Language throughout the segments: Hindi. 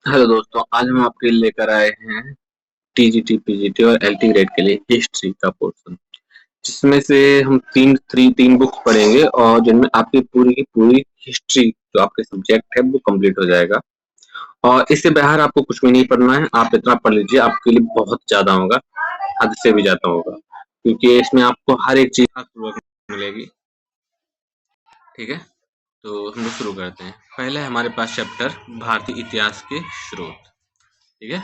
हेलो दोस्तों, आज हम आपके लिए लेकर आए हैं टीजीटी, पीजीटी और एलटी ग्रेड के लिए हिस्ट्री का पोर्शन, जिसमें से हम तीन बुक्स पढ़ेंगे और जिनमें आपकी पूरी की पूरी हिस्ट्री जो आपके सब्जेक्ट है वो कंप्लीट हो जाएगा। और इससे बाहर आपको कुछ भी नहीं पढ़ना है, आप इतना पढ़ लीजिए, आपके लिए बहुत ज्यादा होगा, हद से भी ज्यादा होगा, क्योंकि इसमें आपको हर एक चीज मिलेगी। ठीक है, तो हम लोग शुरू करते हैं। पहले हमारे पास चैप्टर भारतीय इतिहास के स्रोत। ठीक है,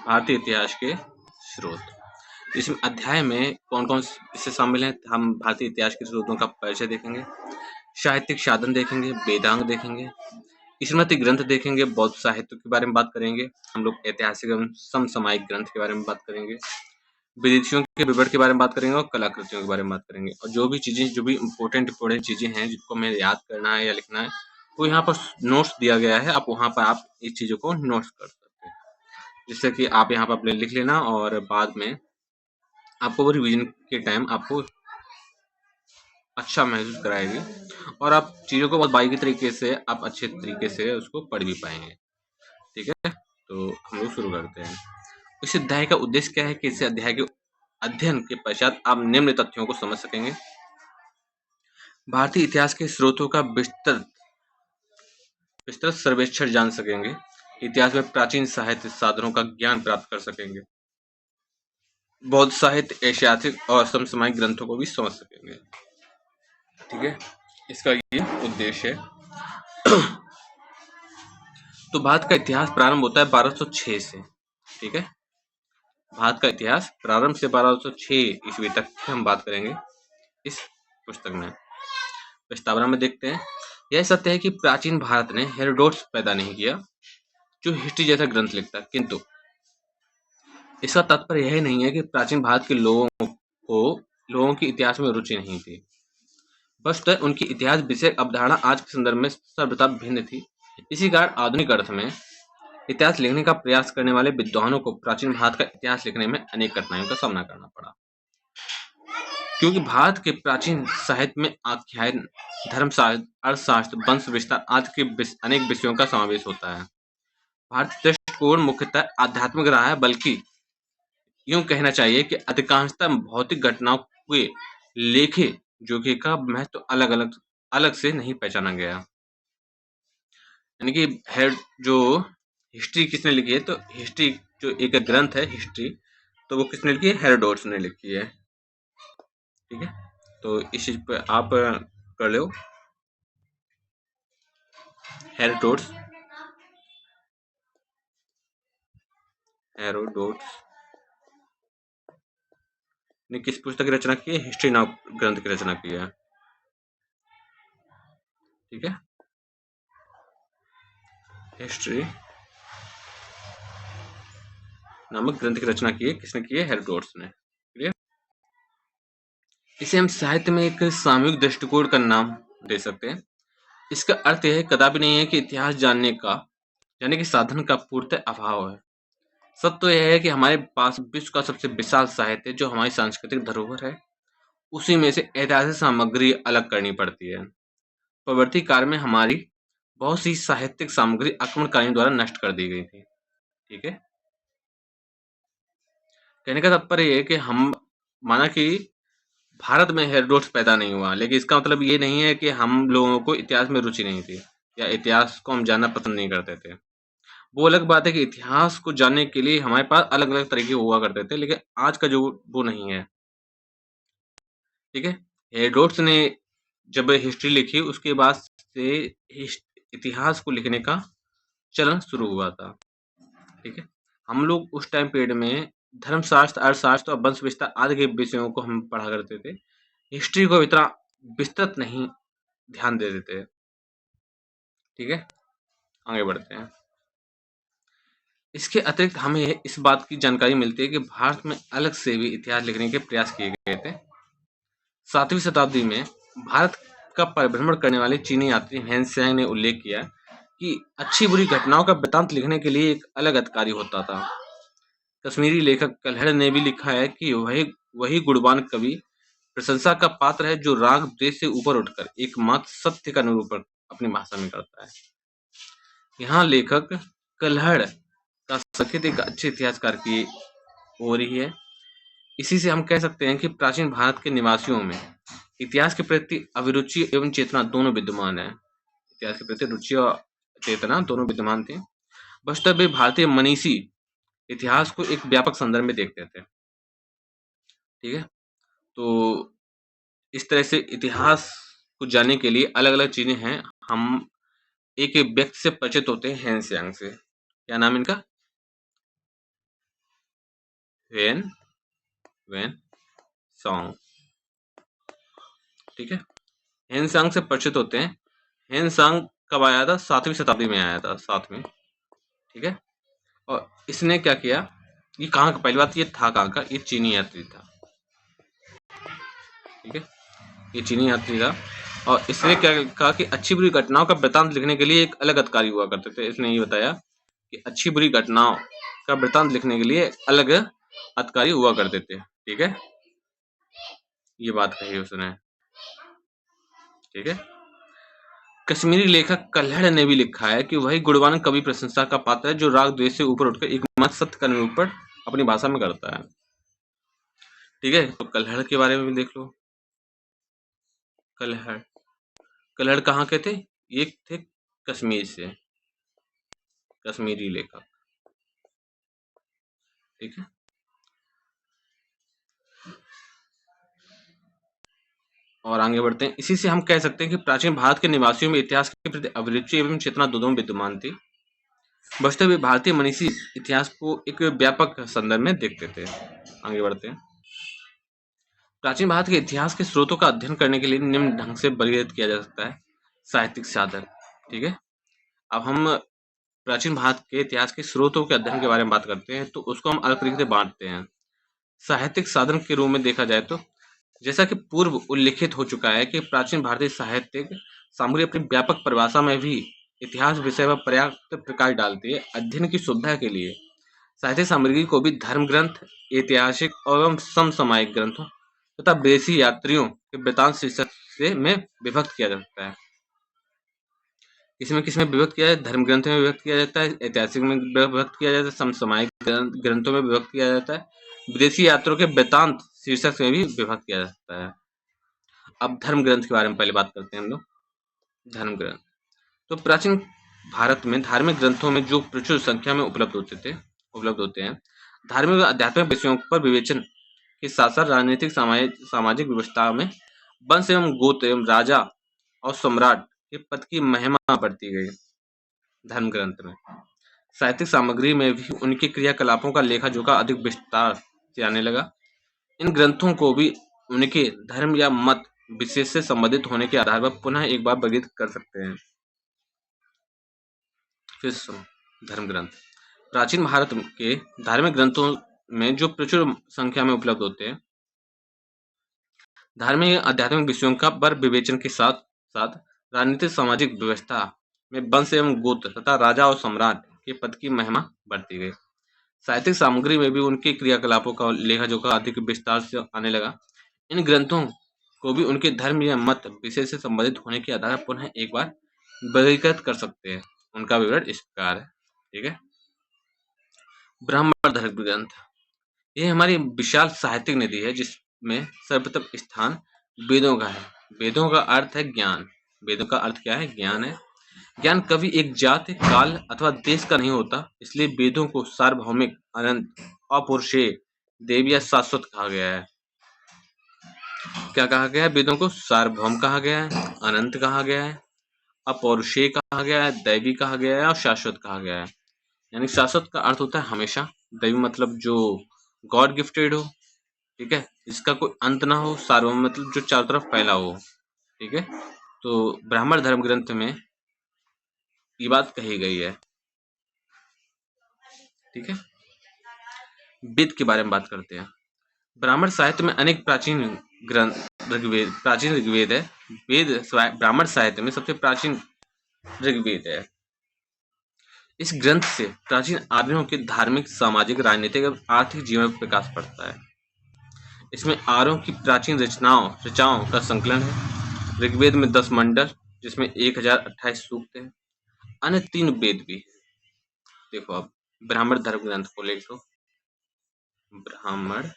भारतीय इतिहास के स्रोत। इस अध्याय में कौन कौन से शामिल हैं? हम भारतीय इतिहास के स्रोतों का परिचय देखेंगे, साहित्यिक साधन देखेंगे, वेदांग देखेंगे, स्मृति ग्रंथ देखेंगे, बौद्ध साहित्य के बारे में बात करेंगे, हम लोग ऐतिहासिक एवं समसामयिक ग्रंथ के बारे में बात करेंगे, विदेशियों के विवरण के बारे में बात करेंगे और कलाकृतियों के बारे में बात करेंगे। और जो भी इम्पोर्टेंट चीजें हैं जिनको हमें याद करना है या लिखना है, वो यहाँ पर नोट्स दिया गया है, आप वहाँ पर आप इस चीजों को नोट्स कर सकते हैं, जिससे कि आप यहाँ पर अपने लिख लेना और बाद में आपको वो रिवीजन के टाइम आपको अच्छा महसूस कराएगी और आप चीज़ों को बहुत बारीकी तरीके से आप अच्छे तरीके से उसको पढ़ भी पाएंगे। ठीक है, तो हम लोग शुरू करते हैं। इस अध्याय का उद्देश्य क्या है कि इस अध्याय के अध्ययन के पश्चात आप निम्न तथ्यों को समझ सकेंगे। भारतीय इतिहास के स्रोतों का विस्तृत विस्तृत सर्वेक्षण जान सकेंगे। इतिहास में प्राचीन साहित्य साधनों का ज्ञान प्राप्त कर सकेंगे। बौद्ध साहित्य, ऐतिहासिक और समसामयिक ग्रंथों को भी समझ सकेंगे। ठीक है, इसका ये उद्देश्य है। तो भारत का इतिहास प्रारंभ होता है 1206 से। ठीक है, भारत का इतिहास प्रारंभ से 1206 ईस्वी तक की हम बात करेंगे इस पुस्तक में। प्रस्तावना में देखते हैं, यह सत्य है कि प्राचीन भारत ने हेरोडोटस पैदा नहीं किया जो हिस्ट्री जैसा ग्रंथ लिखता, किंतु इसका तात्पर्य यह नहीं है कि प्राचीन भारत के लोगों की इतिहास में रुचि नहीं थी। बस उनकी इतिहास विषय अवधारणा आज के संदर्भ में सर्वथा भिन्न थी। इसी कारण आधुनिक अर्थ में इतिहास लिखने का प्रयास करने वाले विद्वानों को प्राचीन भारत का इतिहास लिखने में अनेक कठिनाइयों का सामना करना पड़ा, क्योंकि भारत के प्राचीन साहित्य में आख्यान, धर्मशास्त्र, अर्थशास्त्र, वंश विस्तार आदि के अनेक विषयों का समावेश होता है। भारतीय दृष्टिकोण मुख्यतः आध्यात्मिक रहा है, बल्कि यूं कहना चाहिए कि अधिकांशतः भौतिक घटनाओं के लेखे जोखे का महत्व अलग से नहीं पहचाना गया। यानी कि हेड जो हिस्ट्री किसने लिखी है, तो हिस्ट्री जो एक ग्रंथ है हिस्ट्री, तो वो किसने लिखी है? हेरोडोटस ने लिखी है। ठीक है, तो इस चीज पे आप कर लो, हेरोडोटस हेरोडोटस ने किस पुस्तक की रचना की है? हिस्ट्री नाम ग्रंथ की रचना की है। ठीक है, हिस्ट्री नामक ग्रंथ की रचना की है। किसने की है? हेरोडोटस ने। क्लियर? इसे हम साहित्य में एक सामूहिक दृष्टिकोण का नाम दे सकते हैं। इसका अर्थ यह कदापि नहीं है कि इतिहास जानने के साधन का पूर्णतः अभाव है। सत्य तो यह है कि हमारे पास विश्व का सबसे विशाल साहित्य जो हमारी सांस्कृतिक धरोहर है, उसी में से ऐतिहासिक सामग्री अलग करनी पड़ती है। प्रवृत्ति काल में हमारी बहुत सी साहित्यिक सामग्री आक्रमणकारियों द्वारा नष्ट कर दी गई थी। ठीक है, कहने का तात्पर्य यह है कि हम माना कि भारत में हेरोडोटस पैदा नहीं हुआ, लेकिन इसका मतलब ये नहीं है कि हम लोगों को इतिहास में रुचि नहीं थी या इतिहास को हम जानना पसंद नहीं करते थे। वो अलग बात है कि इतिहास को जानने के लिए हमारे पास अलग-अलग तरीके हुआ करते थे, लेकिन आज का जो वो नहीं है। ठीक है, हेरोडोटस ने जब हिस्ट्री लिखी उसके बाद से इतिहास को लिखने का चलन शुरू हुआ था। ठीक है, हम लोग उस टाइम पीरियड में धर्मशास्त्र, अर्थशास्त्र और वंश विस्तार आदि के विषयों को हम पढ़ा करते थे। हिस्ट्री को इतना विस्तृत नहीं ध्यान दे देते। ठीक है, आगे बढ़ते हैं। इसके अतिरिक्त हमें इस बात की जानकारी मिलती है कि भारत में अलग से भी इतिहास लिखने के प्रयास किए गए थे। 7वीं शताब्दी में भारत का परिभ्रमण करने वाले चीनी यात्री हेन सेंग ने उल्लेख किया कि अच्छी बुरी घटनाओं का वृत्तांत लिखने के लिए एक अलग अधिकारी होता था। कश्मीरी लेखक कल्हड़ ने भी लिखा है कि वही गुणवान कवि प्रशंसा का पात्र है जो राग द्वेष से ऊपर उठकर एकमात्र सत्य का निरूपण अपनी भाषा में करता है। यहाँ लेखक कल्हड़ का संकेत एक अच्छे इतिहासकार की हो रही है। इसी से हम कह सकते हैं कि प्राचीन भारत के निवासियों में इतिहास के प्रति अभिरुचि एवं चेतना दोनों विद्यमान है। इतिहास के प्रति रुचि और चेतना दोनों विद्यमान थे। बशर्ते वे भारतीय मनीषी इतिहास को एक व्यापक संदर्भ में देखते थे। ठीक है, तो इस तरह से इतिहास को जानने के लिए अलग-अलग चीजें हैं। हम एक व्यक्ति से परिचित होते हैं, हेन त्सांग से। क्या नाम इनका? हेन वेन सॉन्ग। ठीक है, हेन त्सांग से परिचित होते हैं। हेन त्सांग कब आया था? 7वीं शताब्दी में आया था, 7 में। ठीक है, और इसने क्या किया? ये कहाँ का? पहली बात ये था कहाँ का? ये चीनी यात्री था। ठीक है, ये चीनी यात्री था और इसने क्या कहा कि अच्छी बुरी घटनाओं का वृतांत लिखने के लिए एक अलग अधिकारी हुआ करते थे। इसने ये बताया कि अच्छी बुरी घटनाओं का वृतांत लिखने के लिए अलग अधिकारी हुआ करते थे। ठीक है, ये बात कही उसने। ठीक है, कश्मीरी लेखक कल्हड़ ने भी लिखा है कि वही गुणवान कवि प्रशंसा का पात्र है जो राग द्वेष से ऊपर उठकर एक मत सत्य का निरूपण अपनी भाषा में करता है। ठीक है, तो कल्हड़ के बारे में भी देख लो। कल्हड़ कल्हड़ कहाँ के थे? एक थे कश्मीर से, कश्मीरी लेखक। ठीक है, और आगे बढ़ते हैं। इसी से हम कह सकते हैं कि प्राचीन भारत के निवासियों में इतिहास के प्रति अभिरुचि एवं चेतना दोनों विद्यमान थी। बशर्ते वे भारतीय मनीषी इतिहास को एक व्यापक संदर्भ में देखते थे। आगे बढ़ते हैं। प्राचीन भारत के इतिहास के स्रोतों का अध्ययन करने के लिए निम्न ढंग से वर्गीकृत किया जा सकता है। साहित्यिक साधन। ठीक है, अब हम प्राचीन भारत के इतिहास के स्रोतों के अध्ययन के बारे में बात करते हैं, तो उसको हम अलग तरीके से बांटते हैं। साहित्यिक साधन के रूप में देखा जाए तो जैसा कि पूर्व उल्लिखित हो चुका है कि प्राचीन भारतीय साहित्यिक सामग्री अपनी व्यापक परिभाषा में भी इतिहास विषय पर पर्याप्त प्रकाश डालती है। अध्ययन की सुविधा के लिए साहित्यिक सामग्री को भी धर्म ग्रंथ, ऐतिहासिक एवं समसामयिक ग्रंथों तथा विदेशी यात्रियों के वृतांत शीर्षक से में विभक्त किया जा सकता है। किसमें विभक्त किया जाए? धर्म ग्रंथ में विभक्त किया जाता है, ऐतिहासिक में विभक्त किया जाता है, समसामयिक ग्रंथों में विभक्त किया जाता है, विदेशी यात्रियों के वृतांत शीर्षक में भी विभक्त किया जा सकता है। अब धर्म ग्रंथ के बारे में पहले बात करते हैं हम लोग। धर्म ग्रंथ तो प्राचीन भारत में धार्मिक ग्रंथों में जो प्रचुर संख्या में उपलब्ध होते हैं। धार्मिक और आध्यात्मिक विषयों पर विवेचन के साथ साथ राजनीतिक सामाजिक व्यवस्था में वंश एवं गोत्र एवं राजा और सम्राट के पद की महिमा बढ़ती गई। धर्म ग्रंथ में साहित्यिक सामग्री में भी उनके क्रियाकलापों का लेखा जोखा अधिक विस्तार से आने लगा। इन ग्रंथों को भी उनके धर्म या मत विशेष से संबंधित होने के आधार पर पुनः एक बार वर्गीकृत कर सकते हैं। फिर धर्म ग्रंथ प्राचीन भारत के धार्मिक ग्रंथों में जो प्रचुर संख्या में उपलब्ध होते हैं। धार्मिक आध्यात्मिक विषयों का पर विवेचन के साथ साथ राजनीतिक सामाजिक व्यवस्था में वंश एवं गोत्र तथा राजा और सम्राट के पद की महिमा बढ़ती गई। साहित्यिक सामग्री में भी उनके क्रियाकलापों का लेखा जोखा अधिक विस्तार से आने लगा। इन ग्रंथों को भी उनके धर्म या मत विशेष से संबंधित होने के आधार पर पुनः एक बार वर्गीकृत कर सकते हैं। उनका विवरण इस प्रकार है। ठीक है, ब्राह्मण धर्म ग्रंथ ये हमारी विशाल साहित्यिक निधि है जिसमें सर्वप्रथम स्थान वेदों का है। वेदों का अर्थ है ज्ञान। वेदों का अर्थ क्या है? ज्ञान है। ज्ञान कभी एक जाति, काल अथवा देश का नहीं होता, इसलिए वेदों को सार्वभौमिक, अनंत, अपौरुषेय, देव या शाश्वत कहा गया है। क्या कहा गया है? वेदों को सार्वभौम कहा गया है, अनंत कहा गया है, अपौरुषेय कहा गया है, दैवी कहा गया है और शाश्वत कहा गया है। यानी शाश्वत का अर्थ होता है हमेशा, दैवी मतलब जो गॉड गिफ्टेड हो। ठीक है, इसका कोई अंत ना हो, सार्वभौम मतलब जो चारों तरफ फैला हो। ठीक है, तो ब्राह्मण धर्म ग्रंथ में ये बात कही गई है। ठीक है, वेद के बारे में बात करते हैं। ब्राह्मण साहित्य में अनेक प्राचीन ग्रंथ प्राचीन ऋग्वेद है। वेद ब्राह्मण साहित्य में सबसे प्राचीन ऋग्वेद है। इस ग्रंथ से प्राचीन आर्यों के धार्मिक, सामाजिक, राजनीतिक एवं आर्थिक जीवन पर प्रकाश पड़ता है। इसमें आर्यों की प्राचीन ऋचाओं का संकलन है। ऋग्वेद में 10 मंडल जिसमें 1028 सूक्त है। अन्य 3 वेद भी है। देखो अब ब्राह्मण धर्म ग्रंथ को ले लो, ब्राह्मण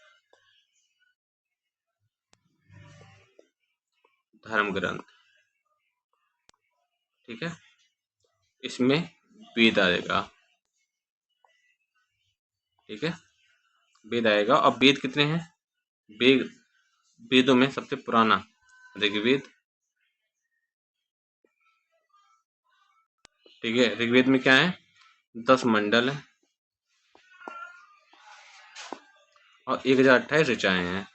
धर्म ग्रंथ, ठीक है। इसमें वेद आएगा, ठीक है, वेद आएगा। और वेद कितने हैं? वेद, वेदों में सबसे पुराना ऋग्वेद, ठीक है। ऋग्वेद में क्या है? 10 मंडल है और 1028 ऋचाएं हैं।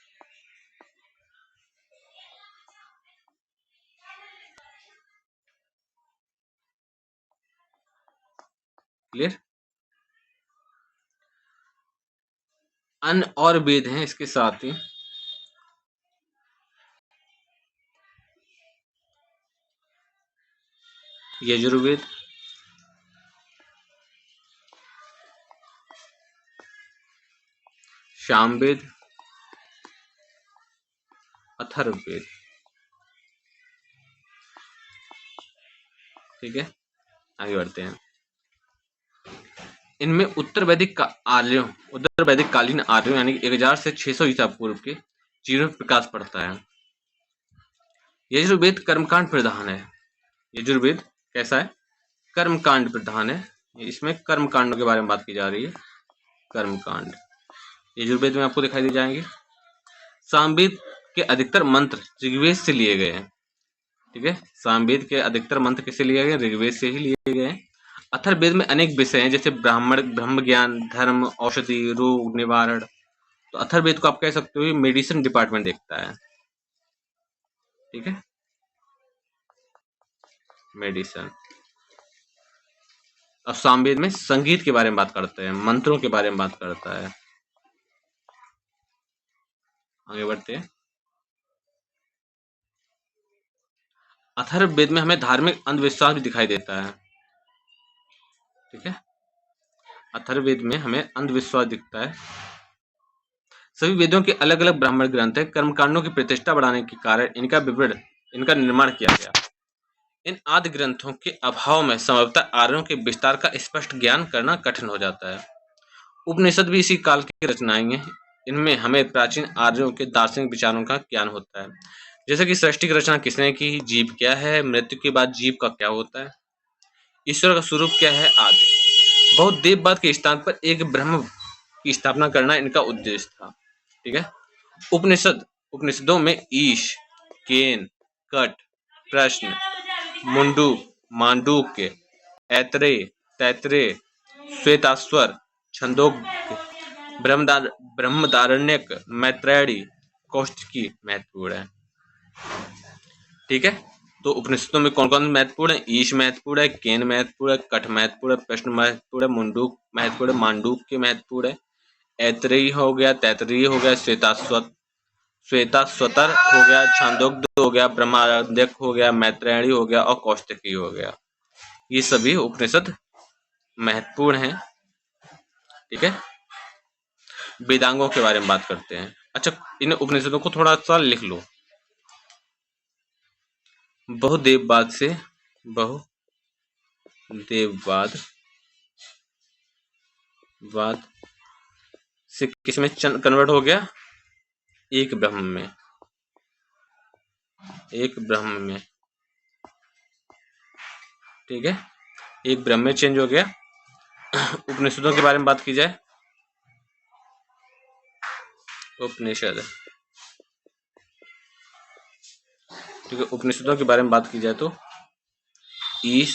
क्लियर? अन्य और वेद हैं इसके साथ ही, यजुर्वेद, सामवेद, अथर्ववेद, ठीक है। आगे बढ़ते हैं। इनमें उत्तर वैदिक कालीन आर्यों यानी 1000 से 600 ईसा पूर्व के जीवन में प्रकाश पड़ता है। यजुर्वेद कर्मकांड प्रधान है। यजुर्वेद कैसा है? कर्मकांड प्रधान है। इसमें कर्मकांडों के बारे में बात की जा रही है। कर्मकांड यजुर्वेद में आपको दिखाई दे जाएंगे। सामवेद के अधिकतर मंत्र ऋग्वेद से लिए गए हैं, ठीक है। सामवेद के अधिकतर मंत्र किससे लिए गए? ऋग्वेद से ही लिए गए हैं। अथर्ववेद में अनेक विषय हैं, जैसे ब्रह्म ज्ञान, धर्म, औषधि, रोग निवारण। तो अथर्ववेद को आप कह सकते हो मेडिसिन डिपार्टमेंट देखता है, ठीक है, मेडिसिन। और सामवेद में संगीत के बारे में बात करते हैं, मंत्रों के बारे में बात करता है। आगे बढ़ते हैं। अथर्ववेद में हमें धार्मिक अंधविश्वास भी दिखाई देता है, ठीक है। अथर्ववेद में हमें अंधविश्वास दिखता है। सभी वेदों के अलग अलग ब्राह्मण ग्रंथ हैं। कर्मकांडों की प्रतिष्ठा बढ़ाने के कारण इनका निर्माण किया गया। इन आदि ग्रंथों के अभाव में संभवतः आर्यों के विस्तार का स्पष्ट ज्ञान करना कठिन हो जाता है। उपनिषद भी इसी काल की रचनाएं हैं। इनमें हमें प्राचीन आर्यों के दार्शनिक विचारों का ज्ञान होता है, जैसे कि सृष्टि की रचना किसने की, जीव क्या है, मृत्यु के बाद जीव का क्या होता है, ईश्वर का स्वरूप क्या है आदि। बहुत देववाद के स्थान पर एक ब्रह्म की स्थापना करना इनका उद्देश्य था, ठीक है। उपनिषदों में ईश, केन, कट, प्रश्न, मुंडूक, मांडूक्य, ऐतरेय, तैतरेय, श्वेताश्वर, छंदोग्य, ब्रह्मदारण्यक, मैत्रेयी, कौशिकी महत्वपूर्ण है, ठीक है। तो उपनिषदों में कौन कौन महत्वपूर्ण है? ईश महत्वपूर्ण है, केन महत्वपूर्ण है, कठ महत्वपूर्ण है, प्रश्न महत्वपूर्ण है, मुंडूक महत्वपूर्ण है, मांडूक्य महत्वपूर्ण है, ऐतरेयी हो गया, तैतरेयी हो गया, श्वेताश्वतर हो गया, छांदोग्य हो गया, ब्रह्मदारण्यक हो गया, मैत्रेयी हो गया और कौशिकी हो गया। ये सभी उपनिषद महत्वपूर्ण हैं, ठीक है। वेदांगों के बारे में बात करते हैं। अच्छा, इन उपनिषदों को थोड़ा सा लिख लो। बहुदेववाद से किसमें कन्वर्ट हो गया? एक ब्रह्म में, ठीक है, एक ब्रह्म में चेंज हो गया। उपनिषदों के बारे में बात की जाए, उपनिषद, ठीक है, उपनिषदों के बारे में बात की जाए तो ईश,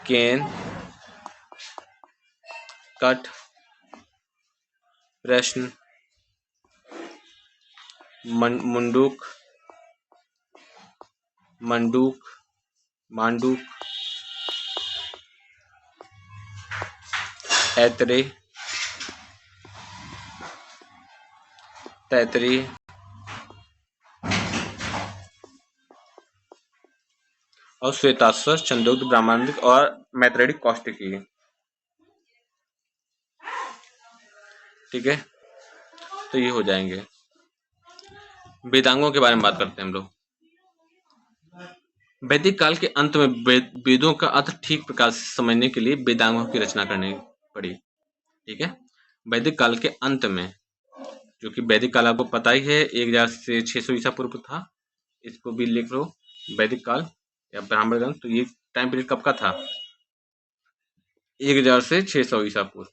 केन, कट, प्रश्न, मुंडूक, मांडूक, ऐतरेय, तैतरेय और श्वेताश्वर, छंदोग्य, ब्रह्मदारण्यक और मैत्रेयी, कौशिकी, ठीक है। तो ये हो जाएंगे। वेदांगों के बारे में बात करते हैं हम लोग। वैदिक काल के अंत में वेदों का अर्थ ठीक प्रकार से समझने के लिए वेदांगों की रचना करनी पड़ी। ठीक है, वैदिक काल के अंत में, जो कि वैदिक काल आपको पता ही है 1000 से 600 ईसा पूर्व था, इसको भी लिख लो वैदिक काल या ब्राह्मण ग्रंथ। तो ये टाइम पीरियड कब का था? 1000 से 600 ईसा पूर्व।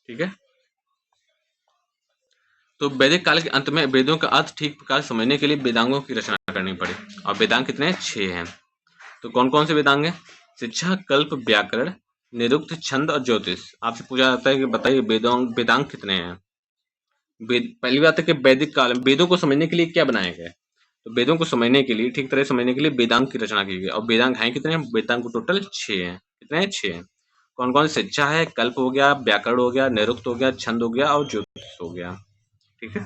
ठीक है, तो वैदिक काल के अंत में वेदों का अर्थ ठीक प्रकार समझने के लिए वेदांगों की रचना करनी पड़ी। और वेदांग कितने हैं? 6 हैं। तो कौन कौन से वेदांग हैं? शिक्षा, कल्प, व्याकरण, निरुक्त, छंद और ज्योतिष। आपसे पूछा जाता है कि बताइए वेदांग कितने हैं? पहली बात है कि वैदिक काल में वेदों को समझने के लिए क्या बनाया गया है? तो वेदों को समझने के लिए, ठीक तरह समझने के लिए वेदांग की रचना की गई। और वेदांग हैं कितने हैं? वेदांग को टोटल 6 हैं। कितने हैं? 6 हैं। कौन कौन? शिक्षा है, कल्प हो गया, व्याकरण हो गया, निरुक्त हो गया, छंद हो गया और ज्योतिष हो गया। ठीक है,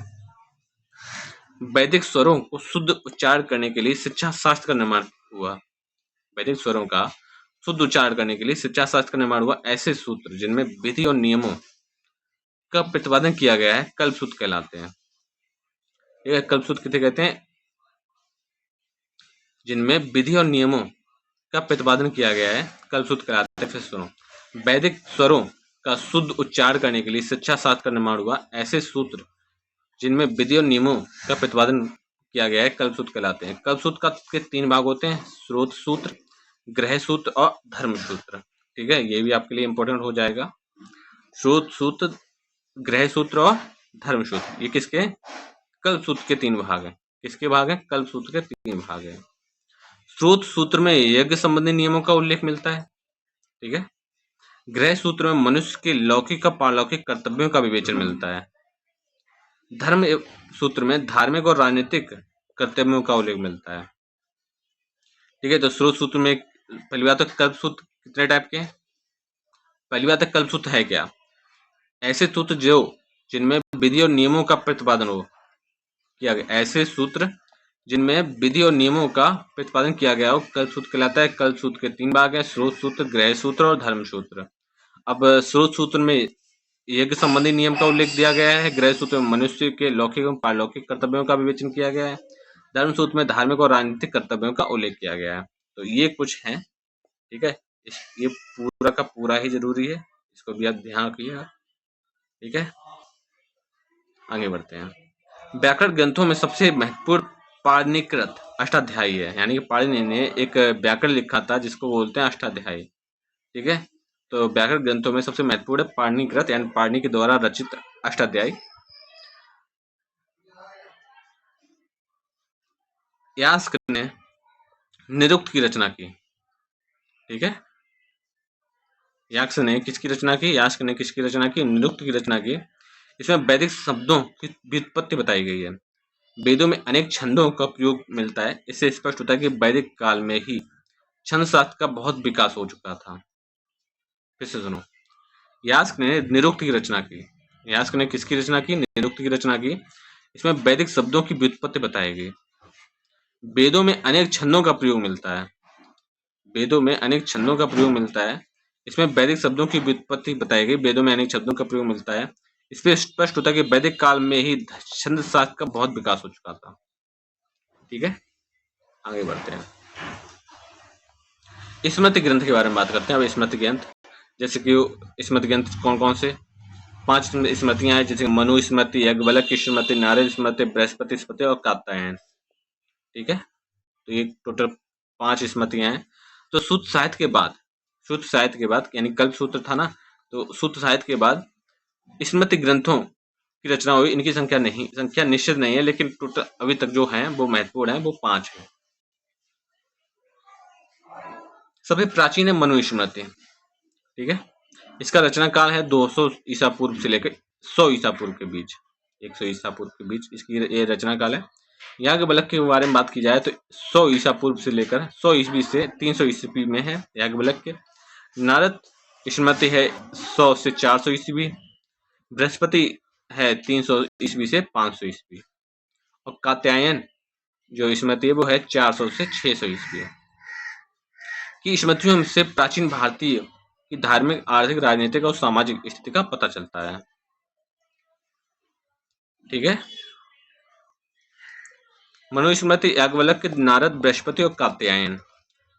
वैदिक स्वरों को शुद्ध उच्चारण करने के लिए शिक्षा शास्त्र का निर्माण हुआ। वैदिक स्वरों का शुद्ध उच्चारण करने के लिए शिक्षा शास्त्र का निर्माण हुआ। ऐसे सूत्र जिनमें विधि और नियमों का प्रतिपादन किया गया है कल्प सूत्र कहलाते हैं। ठीक है, कल्प सूत्र किसे कहते हैं? जिनमें विधि और नियमों का प्रतिपादन किया गया है कल्प सूत्र कहलाते हैं। फिर सुनो, वैदिक स्वरों का शुद्ध उच्चारण करने के लिए शिक्षा शास्त्र का निर्माण हुआ। ऐसे सूत्र जिनमें विधि और नियमों का प्रतिपादन किया गया है कल्प सूत्र कहलाते हैं। कल्प सूत्र के 3 भाग होते हैं: स्रोत सूत्र, ग्रह सूत्र और धर्म सूत्र। ठीक है, ये भी आपके लिए इंपॉर्टेंट हो जाएगा। स्रोत सूत्र, ग्रह सूत्र और धर्म सूत्र, ये किसके? कल्प सूत्र के 3 भाग हैं। किसके भाग हैं? कल्प सूत्र के 3 भाग हैं। स्रोत सूत्र में यज्ञ संबंधी नियमों का उल्लेख मिलता है। ठीक है, ग्रह सूत्र में मनुष्य के लौकिक और पारलौकिक कर्तव्यों का विवेचन मिलता है। धर्म सूत्र में धार्मिक और राजनीतिक कर्तव्यों का उल्लेख मिलता है। ठीक है, तो स्रोत सूत्र में पहली बात तो कल्प सूत्र कितने टाइप के हैं? पहली बात है कल्प सूत्र है क्या? ऐसे सूत्र जो जिनमें विधि और नियमों का प्रतिपादन हो किया गया, ऐसे सूत्र जिनमें विधि और नियमों का प्रतिपादन किया गया हो कल्प सूत्र कहलाता है। कल्प सूत्र के 3 भाग हैं: स्रोत सूत्र, ग्रह सूत्र और धर्म सूत्र। अब स्रोत सूत्र में यज्ञ संबंधी नियम का उल्लेख दिया गया है। ग्रह सूत्र में मनुष्य के लौकिक एवं पारलौकिक कर्तव्यों का विवेचन किया गया है। धर्म सूत्र में धार्मिक और राजनीतिक कर्तव्यों का उल्लेख किया गया है। तो ये कुछ है। ठीक है, ये पूरा का पूरा ही जरूरी है, इसको भी आप ध्यान रखिएगा। ठीक है, आगे बढ़ते हैं। व्याकरण ग्रंथों में सबसे महत्वपूर्ण पाणिनिकृत अष्टाध्यायी है, यानी कि पाणिनि ने एक व्याकरण लिखा था जिसको बोलते हैं अष्टाध्यायी। ठीक है, तो व्याकरण ग्रंथों में सबसे महत्वपूर्ण है पाणिनिकृत, यानी पाणिनि के द्वारा रचित अष्टाध्यायी। यास्क ने निरुक्त की रचना की। ठीक है, यास्क ने किसकी रचना की? यास्क ने किसकी रचना की? निरुक्त की रचना की। इसमें वैदिक शब्दों की व्युत्पत्ति बताई गई है। वेदों में अनेक छंदों का प्रयोग मिलता है। इससे स्पष्ट होता है कि वैदिक काल में ही छंद शास्त्र का बहुत विकास हो चुका था। फिर से सुनो, यास्क ने निरुक्त की रचना की। यास्क ने किसकी रचना की? निरुक्त की रचना की। इसमें वैदिक शब्दों की व्युत्पत्ति बताई गई। वेदों में अनेक छंदों का प्रयोग मिलता है। वेदों में अनेक छंदों का प्रयोग मिलता है। इसमें वैदिक शब्दों की व्युत्पत्ति बताई गई। वेदों में अनेक शब्दों का प्रयोग मिलता है। इससे स्पष्ट होता है कि वैदिक काल में ही छंद शास्त्र का बहुत विकास हो चुका था। ठीक है, आगे बढ़ते हैं। स्मृति ग्रंथ के बारे में बात करते हैं। अब स्मृति ग्रंथ, जैसे कि स्मृति ग्रंथ कौन कौन से? 5 स्मृतियां हैं, जैसे मनु स्मृति, याज्ञवल्क्य की स्मृति, नारद स्मृति, बृहस्पति स्मृति और कात्यायन। ठीक है, तो ये टोटल 5 स्मृतियां हैं। तो शुद्ध साहित्य के बाद यानी कल्प सूत्र था ना, तो शुद्ध साहित्य के बाद स्मृति ग्रंथों की रचना हुई। इनकी संख्या निश्चित नहीं है, लेकिन टोटल अभी तक जो है वो महत्वपूर्ण है, वो 5 है। सबसे प्राचीन है मनु स्मृति। ठीक है, इसका रचना काल है 200 ईसा पूर्व से लेकर 100 ईसा पूर्व के बीच, 100 ईसा पूर्व के बीच इसकी ये रचना काल है। याज्ञवल्क्य के बारे में बात की जाए तो 100 ईसा पूर्व से लेकर 100 ईस्वी से 300 ईस्वी में है याज्ञवल्क्य। नारद स्मृति है 100 से 400 ईस्वी। बृहस्पति है 300 ईस्वी से 500 ईस्वी। और कात्यायन जो स्मृति है वो है 400 से 600 ईस्वी की स्मृतियों से प्राचीन भारतीय की धार्मिक, आर्थिक, राजनीतिक और सामाजिक स्थिति का पता चलता है। ठीक है, मनुस्मृति, याज्ञवल्क्य, नारद, बृहस्पति और कात्यायन।